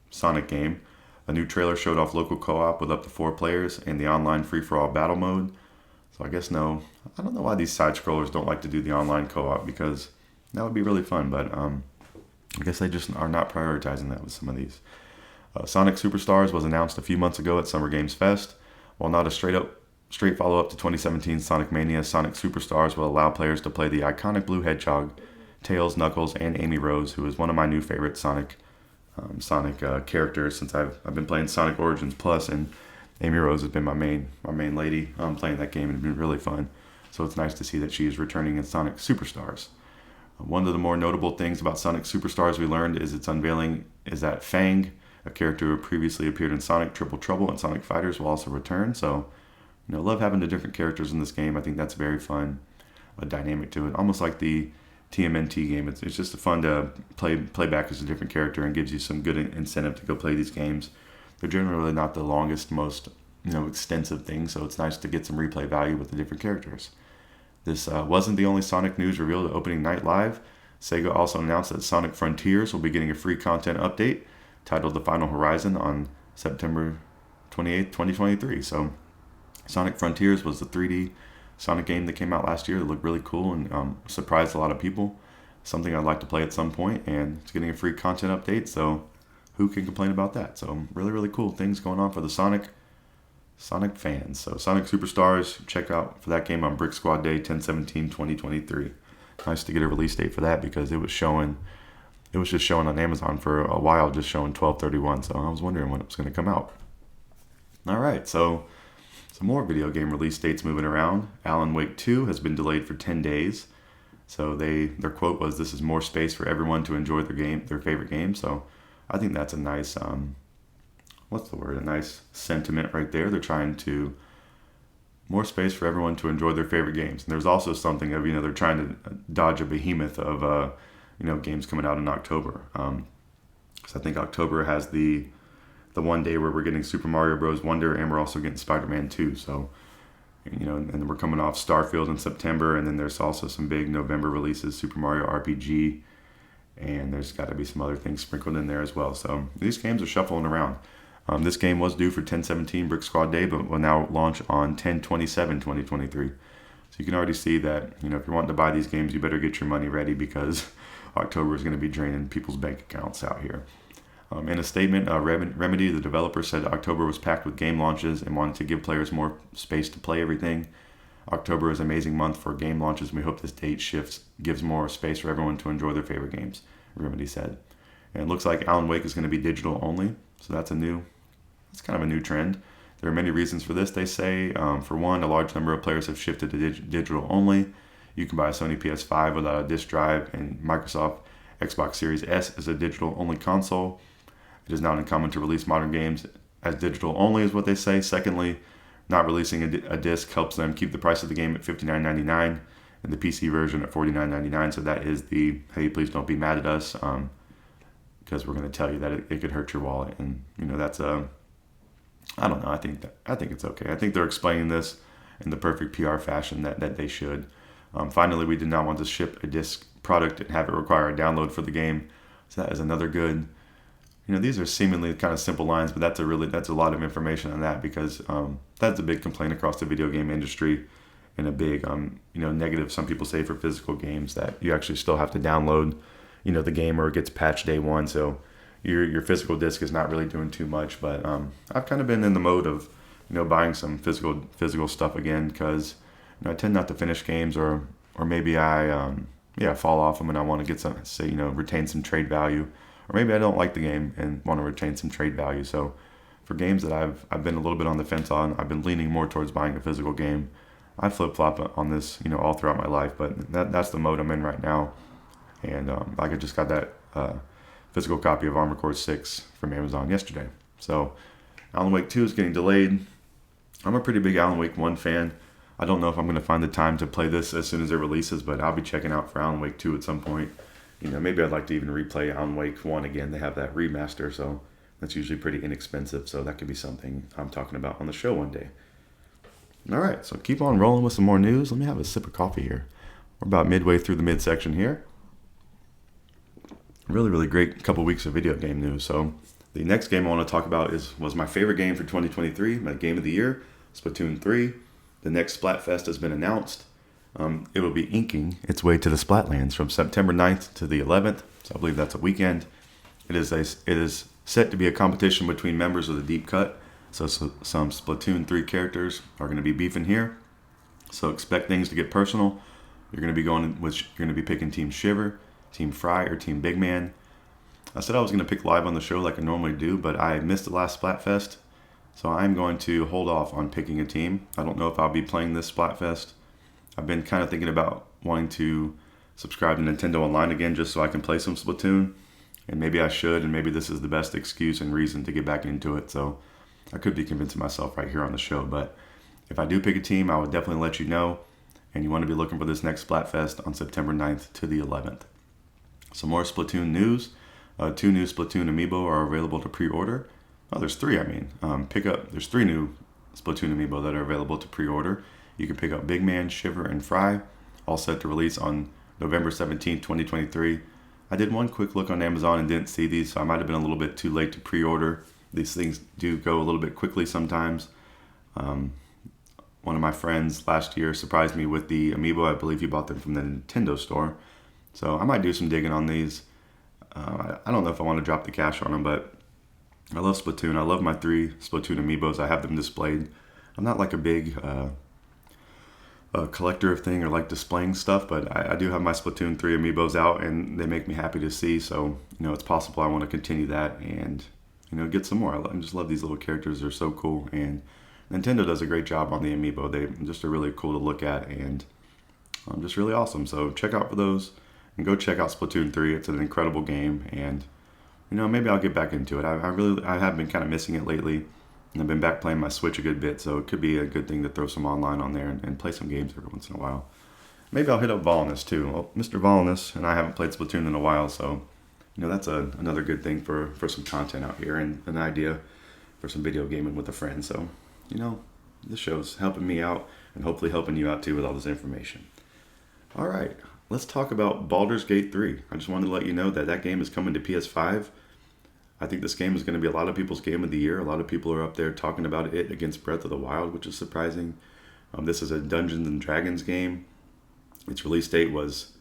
S2: Sonic game. A new trailer showed off local co-op with up to 4 players and the online free-for-all battle mode. So I guess no. I don't know why these side-scrollers don't like to do the online co-op, because that would be really fun, but I guess they just are not prioritizing that with some of these. Sonic Superstars was announced a few months ago at Summer Games Fest. While not a straight follow-up to 2017 Sonic Mania, Sonic Superstars will allow players to play the iconic Blue Hedgehog, Tails, Knuckles, and Amy Rose, who is one of my new favorite Sonic characters since I've been playing Sonic Origins Plus, and Amy Rose has been my main lady playing that game, and it's been really fun. So it's nice to see that she is returning in Sonic Superstars. One of the more notable things about Sonic Superstars we learned is its unveiling is that Fang, a character who previously appeared in Sonic Triple Trouble and Sonic Fighters, will also return. So, love having the different characters in this game. I think that's very fun, a dynamic to it, almost like the TMNT game. It's just fun to play back as a different character, and gives you some good incentive to go play these games. They're generally not the longest, most extensive thing, so it's nice to get some replay value with the different characters. This wasn't the only Sonic news revealed at opening night live. Sega also announced that Sonic Frontiers will be getting a free content update titled The Final Horizon on September 28th, 2023. So Sonic Frontiers was the 3D Sonic game that came out last year. It looked really cool and surprised a lot of people. Something I'd like to play at some point, and it's getting a free content update, so who can complain about that? So really, really cool things going on for the Sonic fans. So Sonic Superstars, check out for that game on Brick Squad Day 10/17/2023. Nice to get a release date for that, because it was just showing on Amazon for a while, just showing 12/31. So I was wondering when it was going to come out. All right, so some more video game release dates moving around. Alan Wake 2 has been delayed for 10 days. So their quote was, "This is more space for everyone to enjoy their favorite game." So I think that's a nice a nice sentiment right there. They're trying to more space for everyone to enjoy their favorite games. And there's also something of, they're trying to dodge a behemoth of, games coming out in October. Because I think October has the one day where we're getting Super Mario Bros. Wonder, and we're also getting Spider-Man 2. So, and we're coming off Starfield in September, and then there's also some big November releases, Super Mario RPG, and there's got to be some other things sprinkled in there as well. So these games are shuffling around. This game was due for 10/17 Brick Squad Day, but will now launch on 10/27/2023. So you can already see that, if you're wanting to buy these games, you better get your money ready, because October is going to be draining people's bank accounts out here. In a statement, Remedy, the developer, said October was packed with game launches and wanted to give players more space to play everything. October is an amazing month for game launches, and we hope this date shifts gives more space for everyone to enjoy their favorite games, Remedy said. And it looks like Alan Wake is going to be digital only, so that's kind of a new trend. There are many reasons for this, they say. For one, a large number of players have shifted to digital only. You can buy a Sony PS5 without a disc drive, and Microsoft Xbox Series S is a digital only console. It is not uncommon to release modern games as digital only, is what they say. Secondly, not releasing a disc helps them keep the price of the game at $59.99 and the PC version at $49.99. So that is the, hey, please don't be mad at us, because we're going to tell you that it could hurt your wallet. And that's I don't know. I think it's okay. I think they're explaining this in the perfect PR fashion that they should. Finally, we did not want to ship a disc product and have it require a download for the game. So that is another good. These are seemingly kind of simple lines, but that's a lot of information on that, because that's a big complaint across the video game industry, and a big negative, some people say, for physical games, that you actually still have to download the game, or it gets patched day one. So your physical disc is not really doing too much. But I've kind of been in the mode of buying some physical stuff again, because I tend not to finish games, or maybe I fall off them and I want to get retain some trade value. Or maybe I don't like the game and want to retain some trade value. So for games that I've been a little bit on the fence on, I've been leaning more towards buying a physical game. I flip-flop on this, all throughout my life, but that's the mode I'm in right now. And I just got that physical copy of Armored Core 6 from Amazon yesterday. So Alan Wake 2 is getting delayed. I'm a pretty big Alan Wake 1 fan. I don't know if I'm going to find the time to play this as soon as it releases, but I'll be checking out for Alan Wake 2 at some point. Maybe I'd like to even replay Alan Wake 1 again. They have that remaster, so that's usually pretty inexpensive. So that could be something I'm talking about on the show one day. All right, so keep on rolling with some more news. Let me have a sip of coffee here. We're about midway through the midsection here. Really, really great couple weeks of video game news. So The next game I want to talk about was my favorite game for 2023, my game of the year, Splatoon 3. The next Splatfest has been announced. It will be inking its way to the Splatlands from September 9th to the 11th, so I believe that's a weekend. It is set to be a competition between members of the Deep Cut, so some Splatoon 3 characters are going to be beefing here. So expect things to get personal. You're going to be picking Team Shiver, Team Fry, or Team Big Man. I said I was going to pick live on the show like I normally do, but I missed the last Splatfest, so I'm going to hold off on picking a team. I don't know if I'll be playing this Splatfest. I've been kind of thinking about wanting to subscribe to Nintendo Online again just so I can play some Splatoon, and maybe I should, and maybe this is the best excuse and reason to get back into it, so I could be convincing myself right here on the show. But if I do pick a team, I would definitely let you know, and you want to be looking for this next Splatfest on September 9th to the 11th. Some more Splatoon news. 2 new Splatoon amiibo are available to pre-order. Oh, there's 3, There's 3 new Splatoon amiibo that are available to pre-order. You can pick up Big Man, Shiver, and Fry, all set to release on November 17th, 2023. I did one quick look on Amazon and didn't see these, so I might have been a little bit too late to pre-order. These things do go a little bit quickly sometimes. One of my friends last year surprised me with the amiibo. I believe he bought them from the Nintendo store. So I might do some digging on these. I don't know if I want to drop the cash on them, but I love Splatoon. I love my 3 Splatoon amiibos. I have them displayed. I'm not like a big collector of thing or like displaying stuff, but I do have my Splatoon 3 amiibos out, and they make me happy to see. So, it's possible I want to continue that and, get some more. I just love these little characters. They're so cool, and Nintendo does a great job on the amiibo. They just are really cool to look at, and just really awesome. So check out for those. And go check out Splatoon 3. It's an incredible game, and maybe I'll get back into it. I have been kind of missing it lately, and I've been back playing my Switch a good bit, so it could be a good thing to throw some online on there and play some games every once in a while. Maybe I'll hit up Volnus too. Well, Mr. Volnus and I haven't played Splatoon in a while, so that's another good thing for some content out here and an idea for some video gaming with a friend. So this show's helping me out and hopefully helping you out too with all this information. All right. Let's talk about Baldur's Gate 3. I just wanted to let you know that game is coming to PS5. I think this game is going to be a lot of people's game of the year. A lot of people are up there talking about it against Breath of the Wild, which is surprising. This is a Dungeons and Dragons game. Its release date was,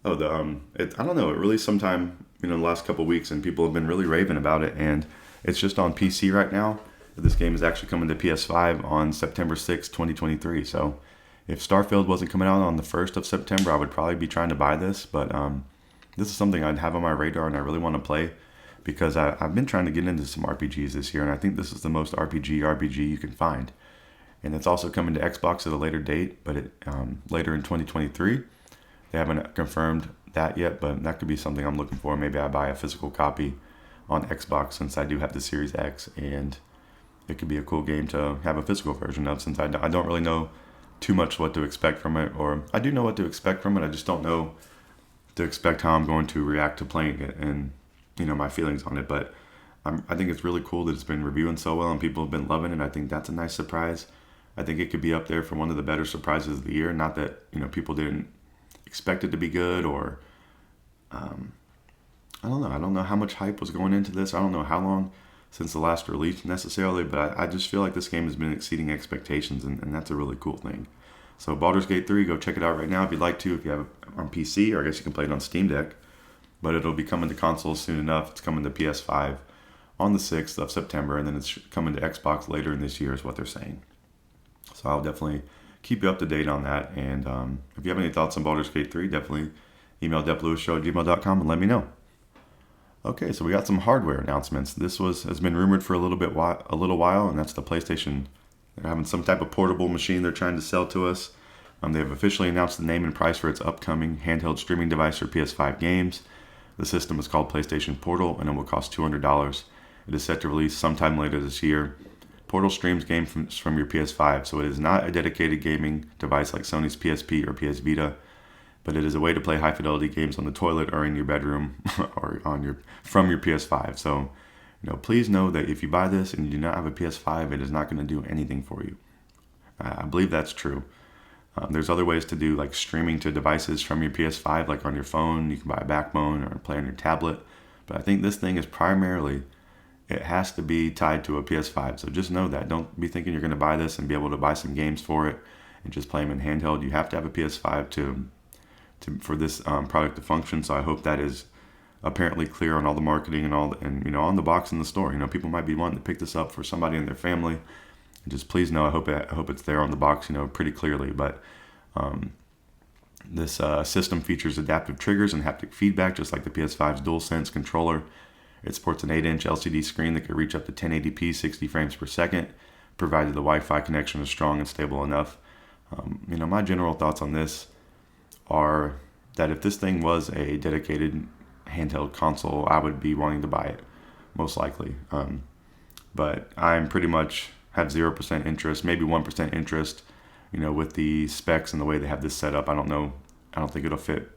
S2: I don't know, it released sometime in the last couple of weeks, and people have been really raving about it. And it's just on PC right now. This game is actually coming to PS5 on September 6th, 2023. So if Starfield wasn't coming out on the 1st of September, I would probably be trying to buy this. But this is something I'd have on my radar and I really want to play because I've been trying to get into some RPGs this year, and I think this is the most RPG you can find. And it's also coming to Xbox at a later date, but later in 2023. They haven't confirmed that yet, but that could be something I'm looking for. Maybe I buy a physical copy on Xbox since I do have the Series X, and it could be a cool game to have a physical version of since I don't really know too much what to expect from it, or I do know what to expect from it. I just don't know to expect how I'm going to react to playing it and my feelings on it. But I think it's really cool that it's been reviewing so well and people have been loving it. I think that's a nice surprise. I think it could be up there for one of the better surprises of the year. Not that people didn't expect it to be good, or I don't know. I don't know how much hype was going into this. I don't know how long since the last release necessarily, but I just feel like this game has been exceeding expectations, and that's a really cool thing. So Baldur's Gate 3, go check it out right now if you'd like to, if you have it on PC, or I guess you can play it on Steam Deck, but it'll be coming to consoles soon enough. It's coming to PS5 on the 6th of September, and then it's coming to Xbox later in this year is what they're saying. So I'll definitely keep you up to date on that, and if you have any thoughts on Baldur's Gate 3, definitely email DepLewisShow@gmail.com and let me know. Okay, so we got some hardware announcements. This has been rumored for a little while, and that's the PlayStation. They're having some type of portable machine they're trying to sell to us. They have officially announced the name and price for its upcoming handheld streaming device for PS5 games. The system is called PlayStation Portal, and it will cost $200. It is set to release sometime later this year. Portal streams games from your PS5, so it is not a dedicated gaming device like Sony's PSP or PS Vita, but it is a way to play high-fidelity games on the toilet or in your bedroom or from your PS5. So, please know that if you buy this and you do not have a PS5, it is not going to do anything for you. I believe that's true. There's other ways to do like streaming to devices from your PS5, like on your phone. You can buy a backbone or play on your tablet. But I think this thing is primarily it has to be tied to a PS5. So just know that. Don't be thinking you're going to buy this and be able to buy some games for it and just play them in handheld. You have to have a PS5 for this product to function. So I hope that is apparently clear on all the marketing and on the box in the store. People might be wanting to pick this up for somebody in their family. And just please know, I hope it's there on the box, pretty clearly. But this system features adaptive triggers and haptic feedback, just like the PS5's DualSense controller. It sports an 8-inch LCD screen that can reach up to 1080p 60 frames per second, provided the Wi-Fi connection is strong and stable enough. My general thoughts on this are that if this thing was a dedicated handheld console, I would be wanting to buy it, most likely. But I'm pretty much have 0% interest, maybe 1% interest, with the specs and the way they have this set up. I don't know. I don't think it'll fit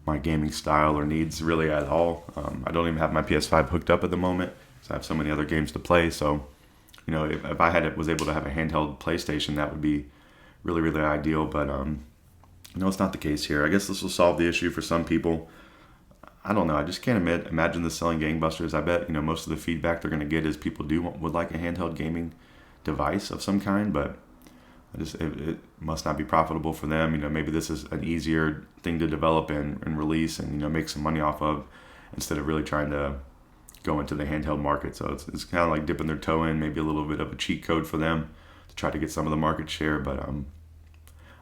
S2: my gaming style or needs really at all. I don't even have my PS5 hooked up at the moment, so I have so many other games to play. So, if I was able to have a handheld PlayStation, that would be really, really ideal. But it's not the case here. I guess this will solve the issue for some people. I don't know. I just can't imagine this selling gangbusters. I bet most of the feedback they're going to get is people would like a handheld gaming device of some kind, but it must not be profitable for them. Maybe this is an easier thing to develop and release and make some money off of, instead of really trying to go into the handheld market. So it's kind of like dipping their toe in, maybe a little bit of a cheat code for them to try to get some of the market share. But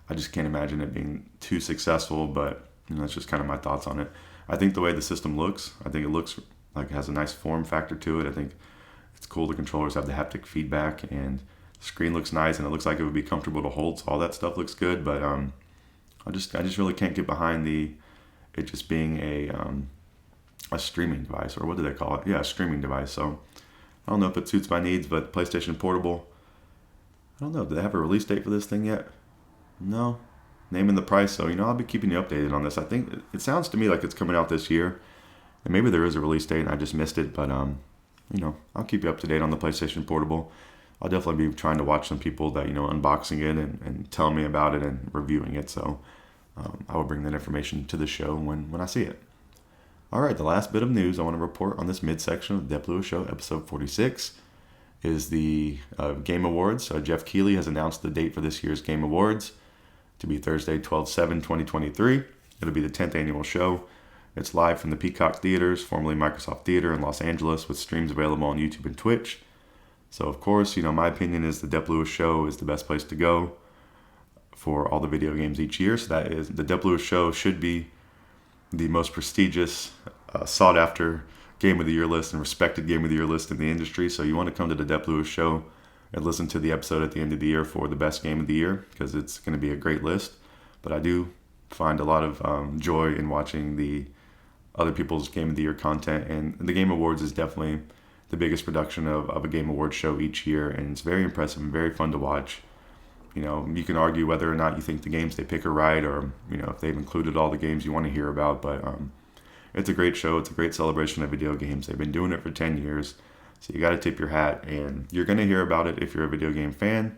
S2: I just can't imagine it being too successful. But that's just kind of my thoughts on it. I think the way the system looks, I think it looks like it has a nice form factor to it. I think it's cool. The controllers have the haptic feedback, and the screen looks nice, and it looks like it would be comfortable to hold. So all that stuff looks good. But I just really can't get behind it just being a streaming device, or what do they call it? Yeah, a streaming device. So I don't know if it suits my needs, but PlayStation Portable, I don't know. Do they have a release date for this thing yet? No. Naming the price, so I'll be keeping you updated on this. I think it sounds to me like it's coming out this year, and maybe there is a release date and I just missed it. But I'll keep you up to date on the PlayStation Portable. I'll definitely be trying to watch some people that unboxing it and telling me about it and reviewing it. So I will bring that information to the show when I see it. All right, the last bit of news I want to report on this midsection of the Dep Lewis Show, episode 46, is the Game Awards. Jeff Keighley has announced the date for this year's Game Awards to be Thursday, 12/7/2023. It'll be the 10th annual show. It's live from the Peacock Theaters, formerly Microsoft Theater in Los Angeles, with streams available on YouTube and Twitch. So, of course, my opinion is the Dep Lewis Show is the best place to go for all the video games each year. So that is, the Dep Lewis Show should be the most prestigious, sought-after Game of the Year list and respected Game of the Year list in the industry. So you want to come to the Dep Lewis Show and listen to the episode at the end of the year for the best game of the year, because it's going to be a great list. But I do find a lot of joy in watching the other people's Game of the Year content, and the Game Awards is definitely the biggest production of a Game Awards show each year, and it's very impressive and very fun to watch. You can argue whether or not you think the games they pick are right, or if they've included all the games you want to hear about, but it's a great show. It's a great celebration of video games. They've been doing it for 10 years. So you got to tip your hat, and you're going to hear about it if you're a video game fan.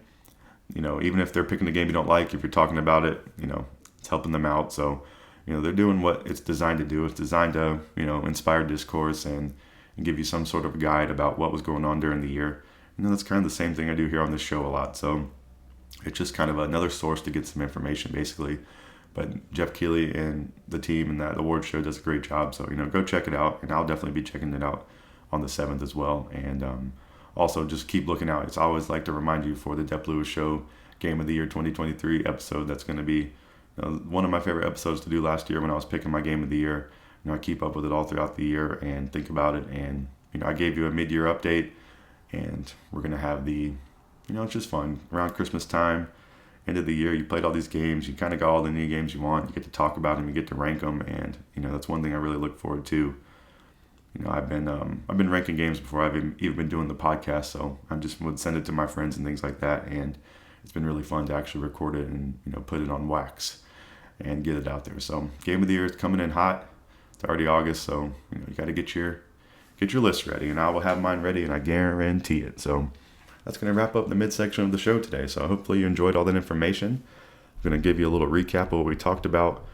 S2: Even if they're picking a game you don't like, if you're talking about it, it's helping them out. So, they're doing what it's designed to do. It's designed to, inspire discourse and give you some sort of guide about what was going on during the year. That's kind of the same thing I do here on this show a lot. So it's just kind of another source to get some information, basically. But Jeff Keighley and the team and that award show does a great job. So, go check it out, and I'll definitely be checking it out on the 7th as well. And also just keep looking out. It's always like to remind you for the Dep Lewis Show Game of the Year 2023 episode. That's going to be one of my favorite episodes to do last year when I was picking my Game of the Year. I keep up with it all throughout the year and think about it. And, I gave you a mid-year update, and we're going to have it's just fun. Around Christmas time, end of the year, you played all these games. You kind of got all the new games you want. You get to talk about them. You get to rank them. And, that's one thing I really look forward to. I've been ranking games before I've even been doing the podcast, so I just would send it to my friends and things like that, and it's been really fun to actually record it and put it on wax and get it out there. So Game of the Year is coming in hot. It's already August, so you got to get your list ready, and I will have mine ready, and I guarantee it. So that's going to wrap up the midsection of the show today. So hopefully you enjoyed all that information. I'm going to give you a little recap of what we talked about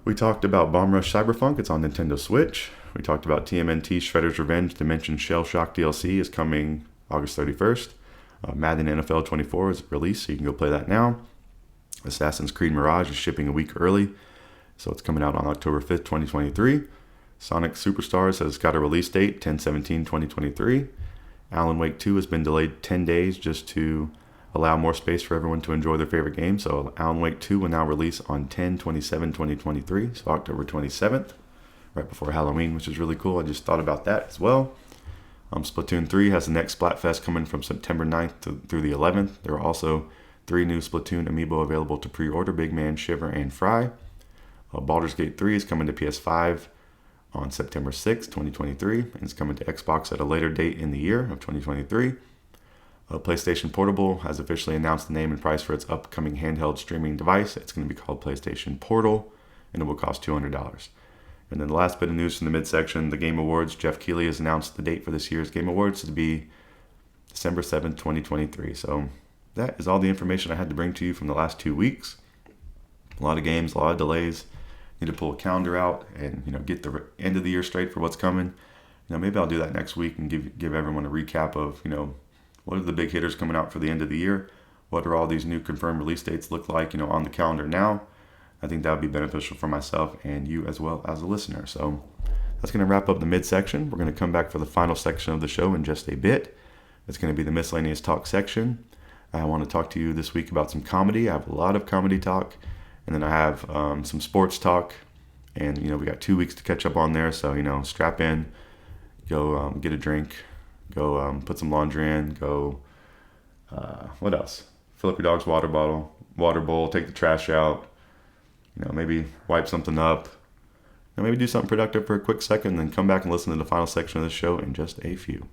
S2: We talked about Bomb Rush Cyberfunk. It's on Nintendo Switch. We talked about TMNT Shredder's Revenge Dimension Shellshock DLC is coming August 31st. Madden NFL 24 is released, so you can go play that now. Assassin's Creed Mirage is shipping a week early, so it's coming out on October 5th, 2023. Sonic Superstars has got a release date, 10/17/2023. Alan Wake 2 has been delayed 10 days just to allow more space for everyone to enjoy their favorite game. So Alan Wake 2 will now release on 10/27/2023, so October 27th, right before Halloween, which is really cool. I just thought about that as well. Splatoon 3 has the next Splatfest coming from September 9th through the 11th. There are also 3 new Splatoon amiibo available to pre-order, Big Man, Shiver, and Fry. Baldur's Gate 3 is coming to PS5 on September 6th, 2023, and it's coming to Xbox at a later date in the year of 2023. PlayStation Portable has officially announced the name and price for its upcoming handheld streaming device. It's going to be called PlayStation Portal, and it will cost $200. And then the last bit of news from the midsection, the Game Awards. Jeff Keighley has announced the date for this year's Game Awards to be December 7th, 2023. So that is all the information I had to bring to you from the last 2 weeks. A lot of games, a lot of delays. Need to pull a calendar out and get the end of the year straight for what's coming. Maybe I'll do that next week and give everyone a recap of what are the big hitters coming out for the end of the year. What are all these new confirmed release dates look like on the calendar now. I think that would be beneficial for myself and you as well as a listener. So that's going to wrap up the midsection. We're going to come back for the final section of the show in just a bit. It's going to be the miscellaneous talk section. I want to talk to you this week about some comedy. I have a lot of comedy talk. And then I have some sports talk. And, we got 2 weeks to catch up on there. So, strap in, go get a drink, go put some laundry in, go, what else? Fill up your dog's water bowl, take the trash out, maybe wipe something up. Maybe do something productive for a quick second, then come back and listen to the final section of the show in just a few.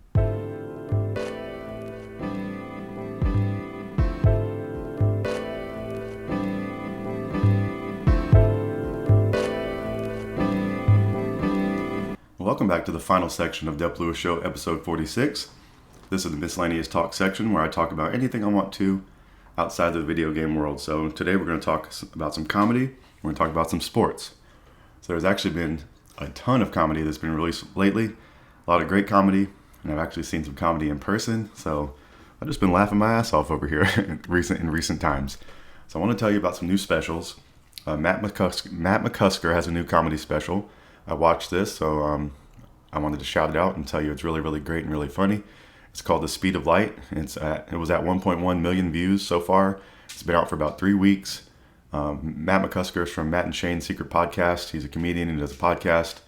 S2: Welcome back to the final section of Dep Lewis Show, episode 46. This is the miscellaneous talk section where I talk about anything I want to outside the video game world. So today we're going to talk about some comedy. We're going to talk about some sports. So there's actually been a ton of comedy that's been released lately. A lot of great comedy, and I've actually seen some comedy in person. So I've just been laughing my ass off over here in recent times. So I want to tell you about some new specials. Matt McCusker has a new comedy special. I watched this, so I wanted to shout it out and tell you it's really, really great and really funny. It's called The Speed of Light. It was at 1.1 million views so far. It's been out for about 3 weeks. Matt McCusker is from Matt and Shane's Secret Podcast. He's a comedian and does a podcast.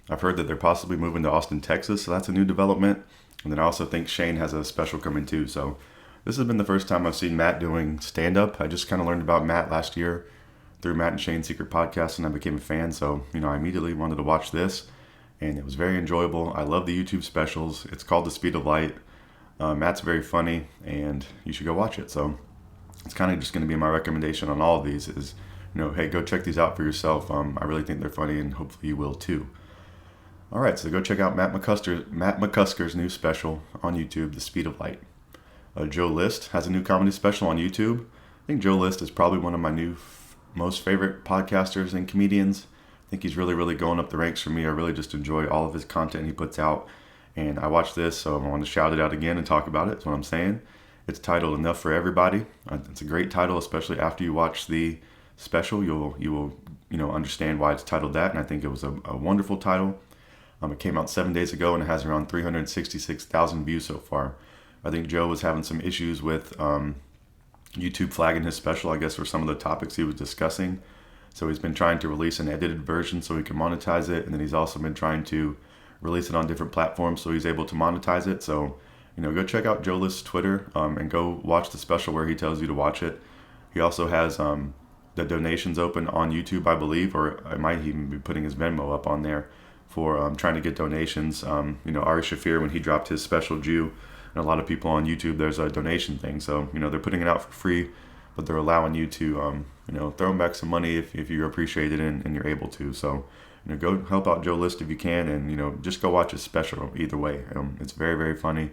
S2: I've heard that they're possibly moving to Austin, Texas, so that's a new development. And then I also think Shane has a special coming too. So this has been the first time I've seen Matt doing stand-up. I just kind of learned about Matt last year through Matt and Shane's Secret Podcast, and I became a fan. So, I immediately wanted to watch this, and it was very enjoyable. I love the YouTube specials. It's called The Speed of Light. Matt's very funny, and you should go watch it. So it's kind of just going to be my recommendation on all of these is, hey, go check these out for yourself. I really think they're funny, and hopefully you will too. All right, so go check out Matt McCusker's new special on YouTube, The Speed of Light. Joe List has a new comedy special on YouTube. I think Joe List is probably one of my most favorite podcasters and comedians. I think he's really, really going up the ranks for me. I really just enjoy all of his content he puts out. And I watched this, so I want to shout it out again and talk about it. That's what I'm saying. It's titled Enough for Everybody. It's a great title, especially after you watch the special. You will understand why it's titled that. And I think it was a wonderful title. It came out 7 days ago and it has around 366,000 views so far. I think Joe was having some issues with YouTube flagging his special, I guess, for some of the topics he was discussing. So he's been trying to release an edited version so he can monetize it. And then he's also been trying to release it on different platforms so he's able to monetize it. So, go check out Joe List's Twitter and go watch the special where he tells you to watch it. He also has the donations open on YouTube, I believe, or I might even be putting his Venmo up on there for trying to get donations. Ari Shafir, when he dropped his special Jew, and a lot of people on YouTube, there's a donation thing. So, they're putting it out for free, but they're allowing you to, throw them back some money if you appreciate it and you're able to. So, go help out Joe List if you can, and, just go watch his special either way. It's very, very funny.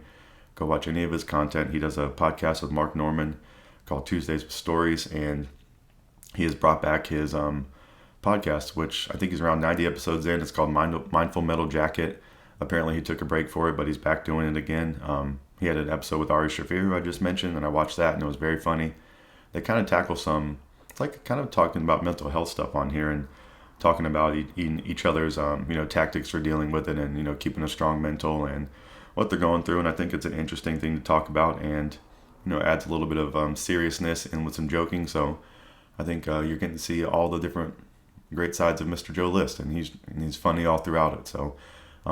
S2: Go watch any of his content. He does a podcast with Mark Norman called Tuesdays with Stories, and he has brought back his podcast, which I think he's around 90 episodes in. It's called Mindful Metal Jacket. Apparently he took a break for it, but he's back doing it again. He had an episode with Ari Shafir, who I just mentioned, and I watched that, and it was very funny. They kind of tackle some, it's like kind of talking about mental health stuff on here, and talking about each other's, tactics for dealing with it, and, keeping a strong mental and what they're going through. And I think it's an interesting thing to talk about, and, adds a little bit of seriousness and with some joking. So I think you're getting to see all the different great sides of Mr. Joe List, and he's funny all throughout it. So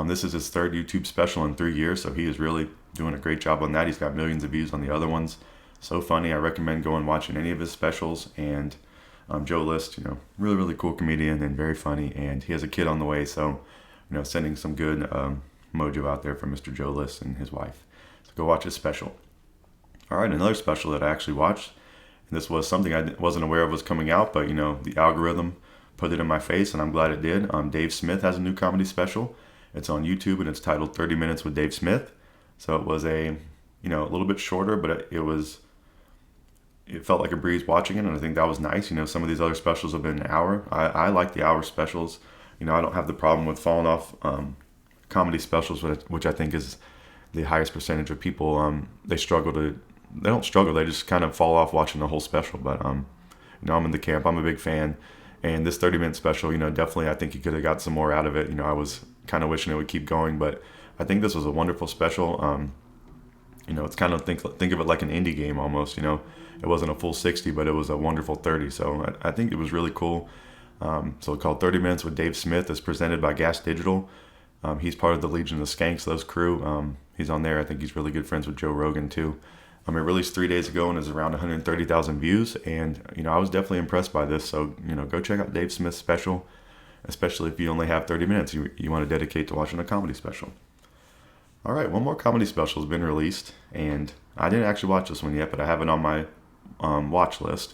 S2: this is his third YouTube special in 3 years, so he is really doing a great job on that. He's got millions of views on the other ones. So funny. I recommend going and watching any of his specials. And Joe List, really, really cool comedian and very funny. And he has a kid on the way, so, sending some good mojo out there for Mr. Joe List and his wife. So go watch his special. All right, another special that I actually watched, and this was something I wasn't aware of was coming out, but, the algorithm put it in my face, and I'm glad it did. Dave Smith has a new comedy special. It's on YouTube, and it's titled 30 Minutes with Dave Smith. So it was a little bit shorter, but it felt like a breeze watching it, and I think that was nice. Some of these other specials have been an hour. I like the hour specials. I don't have the problem with falling off comedy specials, which I think is the highest percentage of people. They don't struggle, they just kind of fall off watching the whole special. But I'm in the camp. I'm a big fan. And this 30-minute special, definitely I think you could have got some more out of it. I was kind of wishing it would keep going, but I think this was a wonderful special. It's kind of think of it like an indie game almost. It wasn't a full 60, but it was a wonderful 30. So I think it was really cool. So called 30 Minutes with Dave Smith. Is presented by Gas Digital. He's part of the Legion of Skanks, those crew. He's on there. I think he's really good friends with Joe Rogan too. It released 3 days ago and is around 130,000 views. And, I was definitely impressed by this. So, go check out Dave Smith's special, especially if you only have 30 minutes you want to dedicate to watching a comedy special. All right, one more comedy special has been released, and I didn't actually watch this one yet, but I have it on my watch list.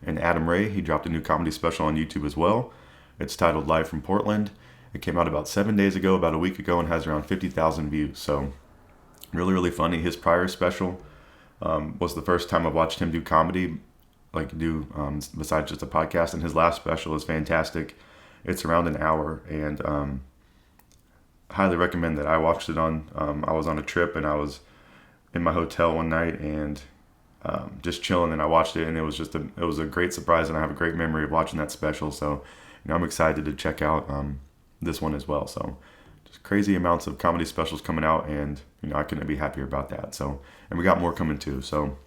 S2: And Adam Ray, he dropped a new comedy special on YouTube as well. It's titled Live from Portland. It came out about 7 days ago, about a week ago, and has around 50,000 views. So really, really funny. His prior special was the first time I've watched him do comedy, besides just a podcast. And his last special is fantastic. It's around an hour, and highly recommend that. I watched it on, I was on a trip, and I was in my hotel one night, and just chilling, and I watched it, and it was a great surprise, and I have a great memory of watching that special. So, I'm excited to check out this one as well. So, just crazy amounts of comedy specials coming out, and I couldn't be happier about that. So, and we got more coming too. So,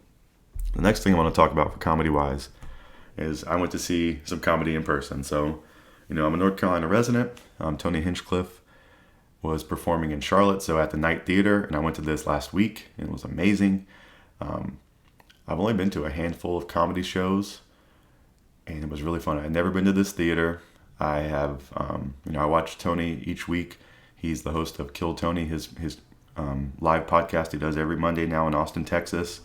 S2: the next thing I want to talk about for comedy wise is I went to see some comedy in person. So, I'm a North Carolina resident. Tony Hinchcliffe was performing in Charlotte, so at the Night Theater, and I went to this last week, and it was amazing. I've only been to a handful of comedy shows, and it was really fun. I'd never been to this theater. I have, I watch Tony each week. He's the host of Kill Tony, his live podcast he does every Monday now in Austin, Texas,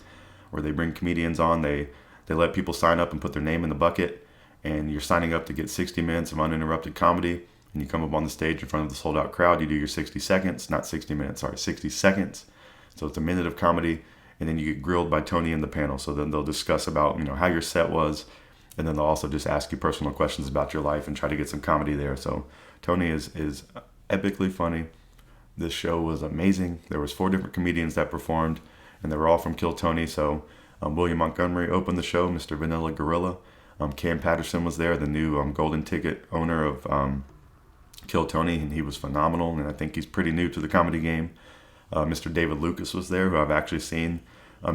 S2: where they bring comedians on. They let people sign up and put their name in the bucket, and you're signing up to get 60 minutes of uninterrupted comedy. And you come up on the stage in front of the sold out crowd. You do your 60 seconds, not 60 minutes, sorry, 60 seconds. So it's a minute of comedy, and then you get grilled by Tony in the panel. So then they'll discuss about, how your set was, and then they'll also just ask you personal questions about your life and try to get some comedy there. So Tony is epically funny. This show was amazing. There was 4 different comedians that performed, and they were all from Kill Tony. So William Montgomery opened the show, Mr. Vanilla Gorilla. Cam Patterson was there, the new golden ticket owner of Kill Tony, and he was phenomenal, and I think he's pretty new to the comedy game. Mr. David Lucas was there, who I've actually seen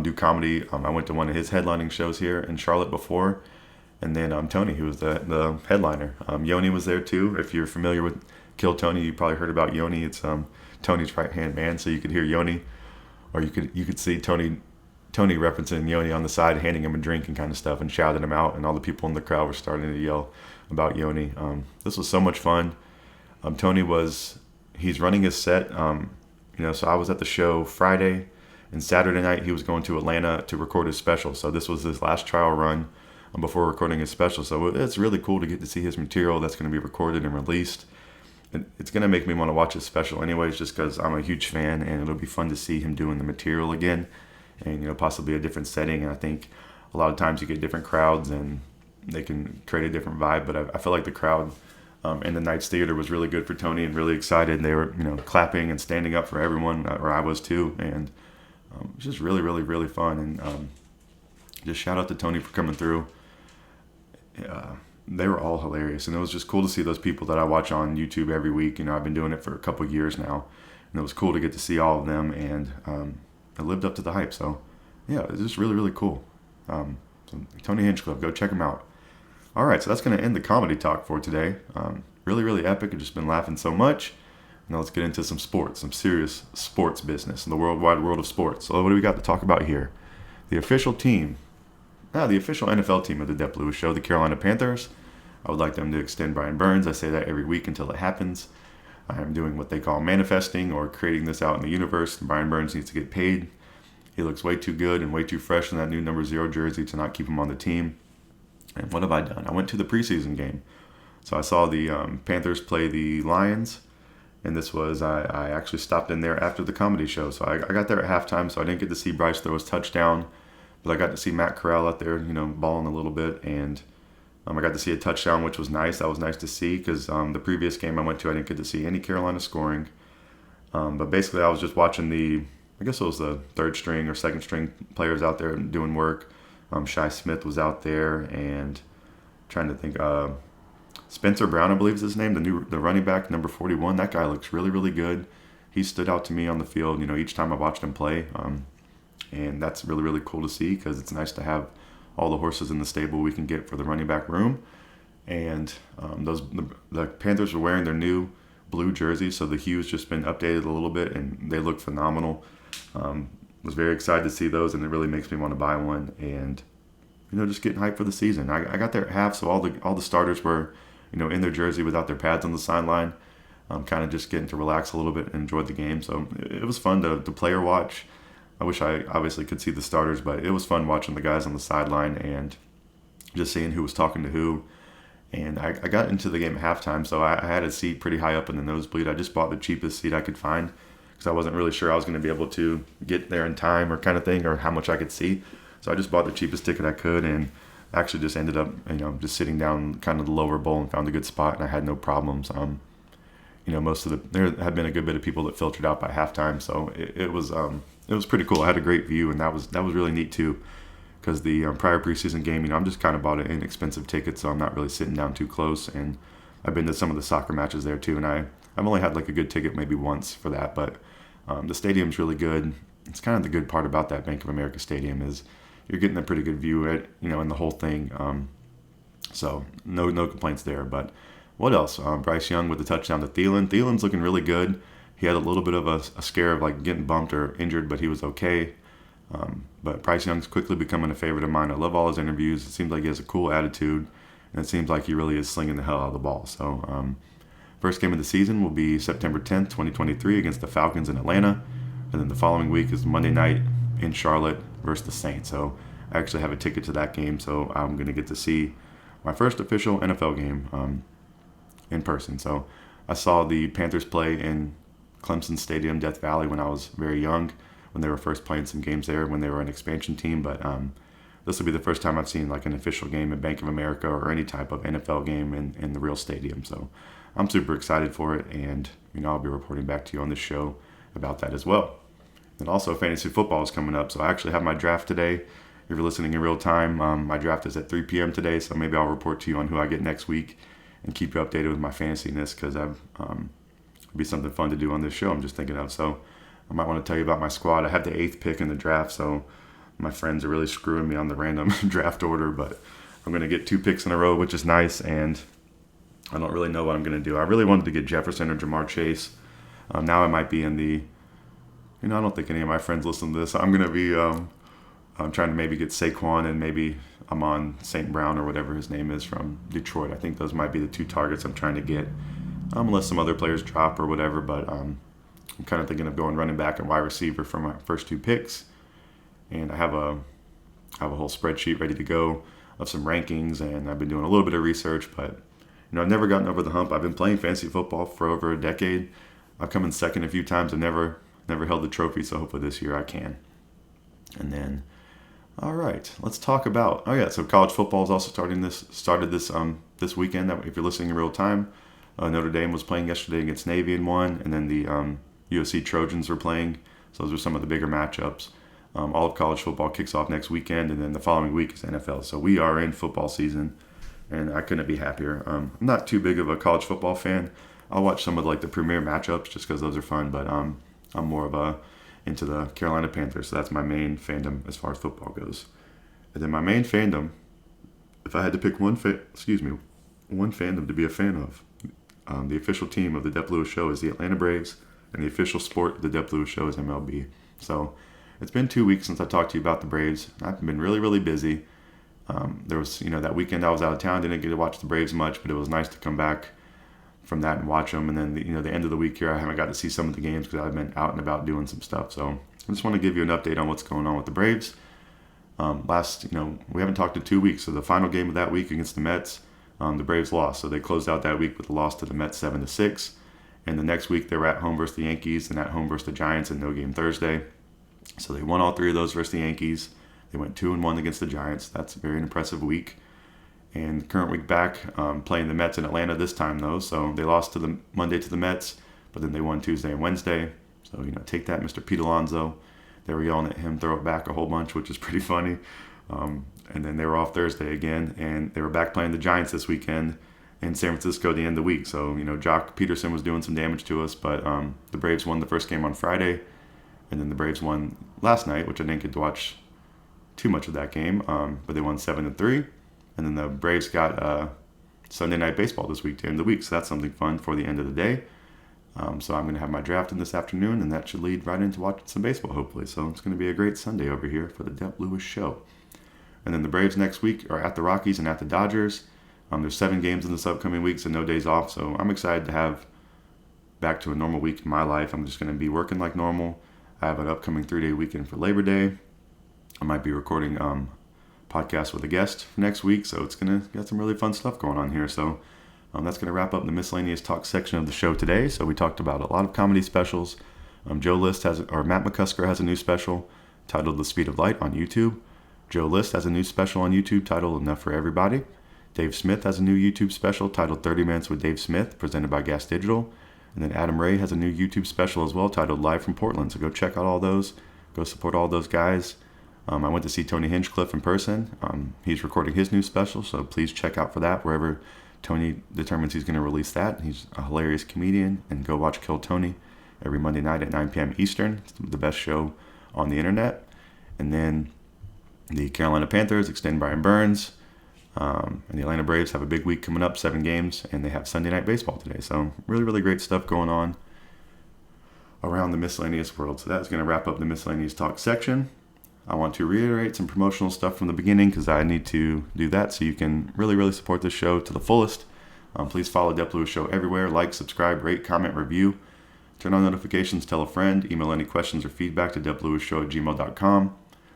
S2: do comedy. I went to one of his headlining shows here in Charlotte before, and then Tony, who was the headliner. Yoni was there too. If you're familiar with Kill Tony, you probably heard about Yoni. It's Tony's right-hand man, so you could hear Yoni, or you could see Tony referencing Yoni on the side, handing him a drink and kind of stuff, and shouting him out, and all the people in the crowd were starting to yell about Yoni. This was so much fun. Tony he's running his set, so I was at the show Friday, and Saturday night he was going to Atlanta to record his special. So this was his last trial run before recording his special. So it's really cool to get to see his material that's going to be recorded and released. And it's going to make me want to watch his special anyways, just because I'm a huge fan, and it'll be fun to see him doing the material again, and possibly a different setting. And I think a lot of times you get different crowds, and they can create a different vibe. But I feel like the crowd in the Knights Theater was really good for Tony and really excited. They were, clapping and standing up for everyone, or I was too. And it was just really, really, really fun. And just shout out to Tony for coming through. They were all hilarious. And it was just cool to see those people that I watch on YouTube every week. I've been doing it for a couple of years now. And it was cool to get to see all of them. And it lived up to the hype. So, yeah, it was just really, really cool. So Tony Hinchcliffe, go check him out. All right, so that's going to end the comedy talk for today. Really, really epic. I've just been laughing so much. Now let's get into some sports, some serious sports business in the worldwide world of sports. So what do we got to talk about here? The official NFL team of the Dep Lewis Show, the Carolina Panthers. I would like them to extend Brian Burns. I say that every week until it happens. I am doing what they call manifesting, or creating this out in the universe. Brian Burns needs to get paid. He looks way too good and way too fresh in that new number 0 jersey to not keep him on the team. And what have I done? I went to the preseason game. So I saw the Panthers play the Lions. And this was, I actually stopped in there after the comedy show. So I got there at halftime, so I didn't get to see Bryce throw his touchdown. But I got to see Matt Corral out there, balling a little bit. And I got to see a touchdown, which was nice. That was nice to see, because the previous game I went to, I didn't get to see any Carolina scoring. But basically, I was just watching I guess it was the third string or second string players out there doing work. Shai Smith was out there, and trying to think, Spencer Brown, I believe is his name, the running back, number 41. That guy looks really, really good. He stood out to me on the field, each time I watched him play. And that's really, really cool to see, because it's nice to have all the horses in the stable we can get for the running back room. And the Panthers were wearing their new blue jerseys, so the hue's just been updated a little bit, and they look phenomenal. Was very excited to see those, and it really makes me want to buy one. And just getting hyped for the season. I got there at half, so all the starters were in their jersey without their pads on the sideline. Kind of just getting to relax a little bit and enjoy the game. So it was fun to play or watch. I wish I obviously could see the starters, but it was fun watching the guys on the sideline and just seeing who was talking to who. And I got into the game at halftime, so I had a seat pretty high up in the nosebleed. I just bought the cheapest seat I could find, because I wasn't really sure I was going to be able to get there in time, or kind of thing, or how much I could see. So I just bought the cheapest ticket I could, and actually just ended up, just sitting down kind of the lower bowl and found a good spot, and I had no problems. There had been a good bit of people that filtered out by halftime, so it was pretty cool. I had a great view, and that was really neat too, because the prior preseason game, I'm just kind of bought an inexpensive ticket, so I'm not really sitting down too close. And I've been to some of the soccer matches there too, and I've only had like a good ticket maybe once for that, but the stadium's really good. It's kind of the good part about that Bank of America stadium is you're getting a pretty good view at in the whole thing. So no complaints there. But what else? Bryce Young with the touchdown to Thielen. Thielen's looking really good. He had a little bit of a scare of like getting bumped or injured, but he was okay. But Bryce Young's quickly becoming a favorite of mine. I love all his interviews. It seems like he has a cool attitude, and it seems like he really is slinging the hell out of the ball. So first game of the season will be September 10th, 2023 against the Falcons in Atlanta. And then the following week is Monday night in Charlotte versus the Saints. So I actually have a ticket to that game, so I'm going to get to see my first official NFL game in person. So I saw the Panthers play in Clemson Stadium, Death Valley, when I was very young, when they were first playing some games there, when they were an expansion team. But this will be the first time I've seen like an official game at Bank of America or any type of NFL game in the real stadium. So I'm super excited for it, and I'll be reporting back to you on this show about that as well. And also, fantasy football is coming up, so I actually have my draft today. If you're listening in real time, my draft is at 3 p.m. today, so maybe I'll report to you on who I get next week and keep you updated with my fantasyness, because it'll be something fun to do on this show I'm just thinking of. So I might want to tell you about my squad. I have the 8th pick in the draft, so my friends are really screwing me on the random draft order, but I'm going to get 2 picks in a row, which is nice, and I don't really know what I'm going to do. I really wanted to get Jefferson or Jamar Chase. Now I might be in the, I don't think any of my friends listen to this. I'm going to be I'm trying to maybe get Saquon, and maybe I'm on St. Brown or whatever his name is from Detroit. I think those might be the 2 targets I'm trying to get, unless some other players drop or whatever. But I'm kind of thinking of going running back and wide receiver for my first 2 picks. And I have a whole spreadsheet ready to go of some rankings, and I've been doing a little bit of research, but I've never gotten over the hump. I've been playing fantasy football for over a decade. I've come in second a few times. I've never held the trophy, so hopefully this year I can. And then All right, let's talk about. Oh yeah, so college football is also started this weekend. That if you're listening in real time, Notre Dame was playing yesterday against Navy and won, and then the USC Trojans were playing. So those are some of the bigger matchups. All of college football kicks off next weekend, and then the following week is NFL. So we are in football season, and I couldn't be happier. I'm not too big of a college football fan. I'll watch some of like the premier matchups just because those are fun, but I'm more of a into the Carolina Panthers. So that's my main fandom as far as football goes. And then my main fandom, if I had to pick one fandom to be a fan of, the official team of the Dep Lewis Show is the Atlanta Braves, and the official sport of the Dep Lewis Show is MLB. So it's been 2 weeks since I talked to you about the Braves. I've been really, really busy. There was, that weekend I was out of town, didn't get to watch the Braves much, but it was nice to come back from that and watch them. And then, the end of the week here, I haven't got to see some of the games because I've been out and about doing some stuff. So I just want to give you an update on what's going on with the Braves. We haven't talked in 2 weeks. So the final game of that week against the Mets, the Braves lost. So they closed out that week with a loss to the Mets 7-6. And the next week they were at home versus the Yankees and at home versus the Giants and no game Thursday. So they won all three of those versus the Yankees. They went 2-1 against the Giants. That's a very impressive week. And current week back, playing the Mets in Atlanta this time though. So they lost to the Monday to the Mets, but then they won Tuesday and Wednesday. So take that, Mr. Pete Alonso. They were yelling at him, throw it back a whole bunch, which is pretty funny. And then they were off Thursday again, and they were back playing the Giants this weekend in San Francisco the end of the week. So Jock Peterson was doing some damage to us, but the Braves won the first game on Friday, and then the Braves won last night, which I didn't get to watch too much of that game, but they won 7-3. And then the Braves got Sunday Night Baseball this week to end the week, so that's something fun for the end of the day. So I'm going to have my draft in this afternoon, and that should lead right into watching some baseball, hopefully. So it's going to be a great Sunday over here for the Dep Lewis Show. And then the Braves next week are at the Rockies and at the Dodgers. There's 7 games in this upcoming week, so no days off. So I'm excited to have back to a normal week in my life. I'm just going to be working like normal. I have an upcoming 3-day weekend for Labor Day. I might be recording podcast with a guest for next week, so it's gonna got some really fun stuff going on here. So that's gonna wrap up the miscellaneous talk section of the show today. So we talked about a lot of comedy specials. Matt McCusker has a new special titled "The Speed of Light" on YouTube. Joe List has a new special on YouTube titled "Enough for Everybody." Dave Smith has a new YouTube special titled 30 Minutes with Dave Smith, presented by Gas Digital. And then Adam Ray has a new YouTube special as well titled "Live from Portland." So go check out all those. Go support all those guys. I went to see Tony Hinchcliffe in person. He's recording his new special, so please check out for that wherever Tony determines he's going to release that. He's a hilarious comedian, and go watch Kill Tony every Monday night at 9 p.m. Eastern. It's the best show on the internet. And then the Carolina Panthers extend Brian Burns, and the Atlanta Braves have a big week coming up, 7 games, and they have Sunday Night Baseball today. So really, really great stuff going on around the miscellaneous world. So that's going to wrap up the miscellaneous talk section. I want to reiterate some promotional stuff from the beginning because I need to do that so you can really, really support this show to the fullest. Please follow Dep Lewis Show everywhere. Like, subscribe, rate, comment, review. Turn on notifications, tell a friend. Email any questions or feedback to DepLewisShow@gmail.com.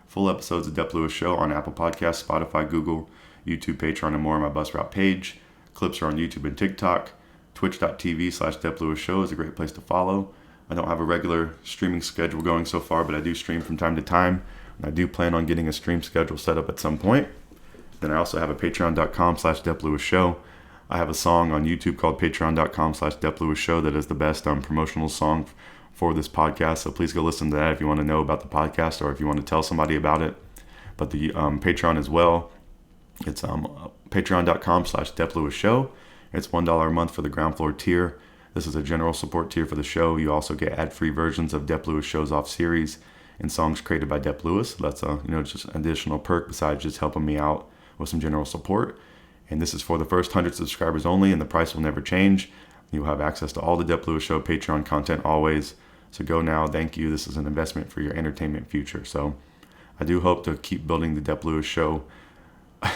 S2: Full episodes of Dep Lewis Show on Apple Podcasts, Spotify, Google, YouTube, Patreon, and more on my bus route page. Clips are on YouTube and TikTok. Twitch.tv/Dep Lewis Show is a great place to follow. I don't have a regular streaming schedule going so far, but I do stream from time to time. I do plan on getting a stream schedule set up at some point. Then I also have a patreon.com/DepLewisShow. I have a song on YouTube called patreon.com/DepLewisShow that is the best promotional song for this podcast. So please go listen to that if you want to know about the podcast or if you want to tell somebody about it. But the Patreon as well, it's patreon.com/DepLewisShow. It's $1 a month for the ground floor tier. This is a general support tier for the show. You also get ad-free versions of Dep Lewis Show's off series and songs created by Dep Lewis. So that's just an additional perk besides just helping me out with some general support. And this is for the first 100 subscribers only, and the price will never change. You'll have access to all the Dep Lewis Show Patreon content always. So go now. Thank you. This is an investment for your entertainment future. So I do hope to keep building the Dep Lewis Show,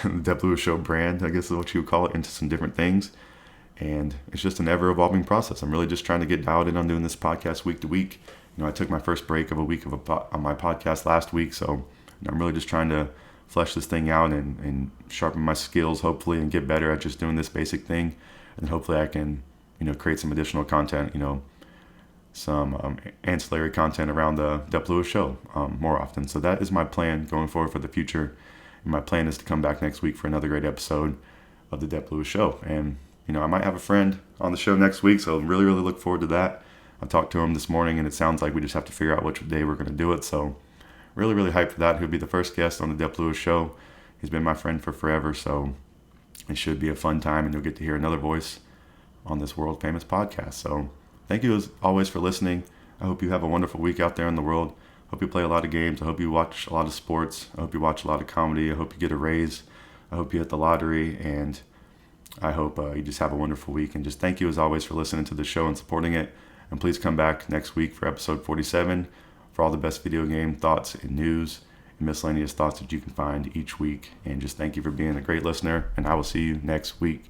S2: the Dep Lewis Show brand, I guess is what you would call it, into some different things. And it's just an ever-evolving process. I'm really just trying to get dialed in on doing this podcast week to week. I took my first break of a week on my podcast last week, so I'm really just trying to flesh this thing out and sharpen my skills, hopefully, and get better at just doing this basic thing. And hopefully I can, create some additional content, some ancillary content around the Dep Lewis Show more often. So that is my plan going forward for the future. And my plan is to come back next week for another great episode of the Dep Lewis Show. And, I might have a friend on the show next week, so really, really look forward to that. I talked to him this morning, and it sounds like we just have to figure out which day we're going to do it. So really, really hyped for that. He'll be the first guest on the Dep Lewis Show. He's been my friend for forever, so it should be a fun time, and you'll get to hear another voice on this world-famous podcast. So thank you as always for listening. I hope you have a wonderful week out there in the world. I hope you play a lot of games. I hope you watch a lot of sports. I hope you watch a lot of comedy. I hope you get a raise. I hope you hit the lottery, and I hope you just have a wonderful week. And just thank you as always for listening to the show and supporting it. And please come back next week for episode 47 for all the best video game thoughts and news and miscellaneous thoughts that you can find each week. And just thank you for being a great listener, and I will see you next week.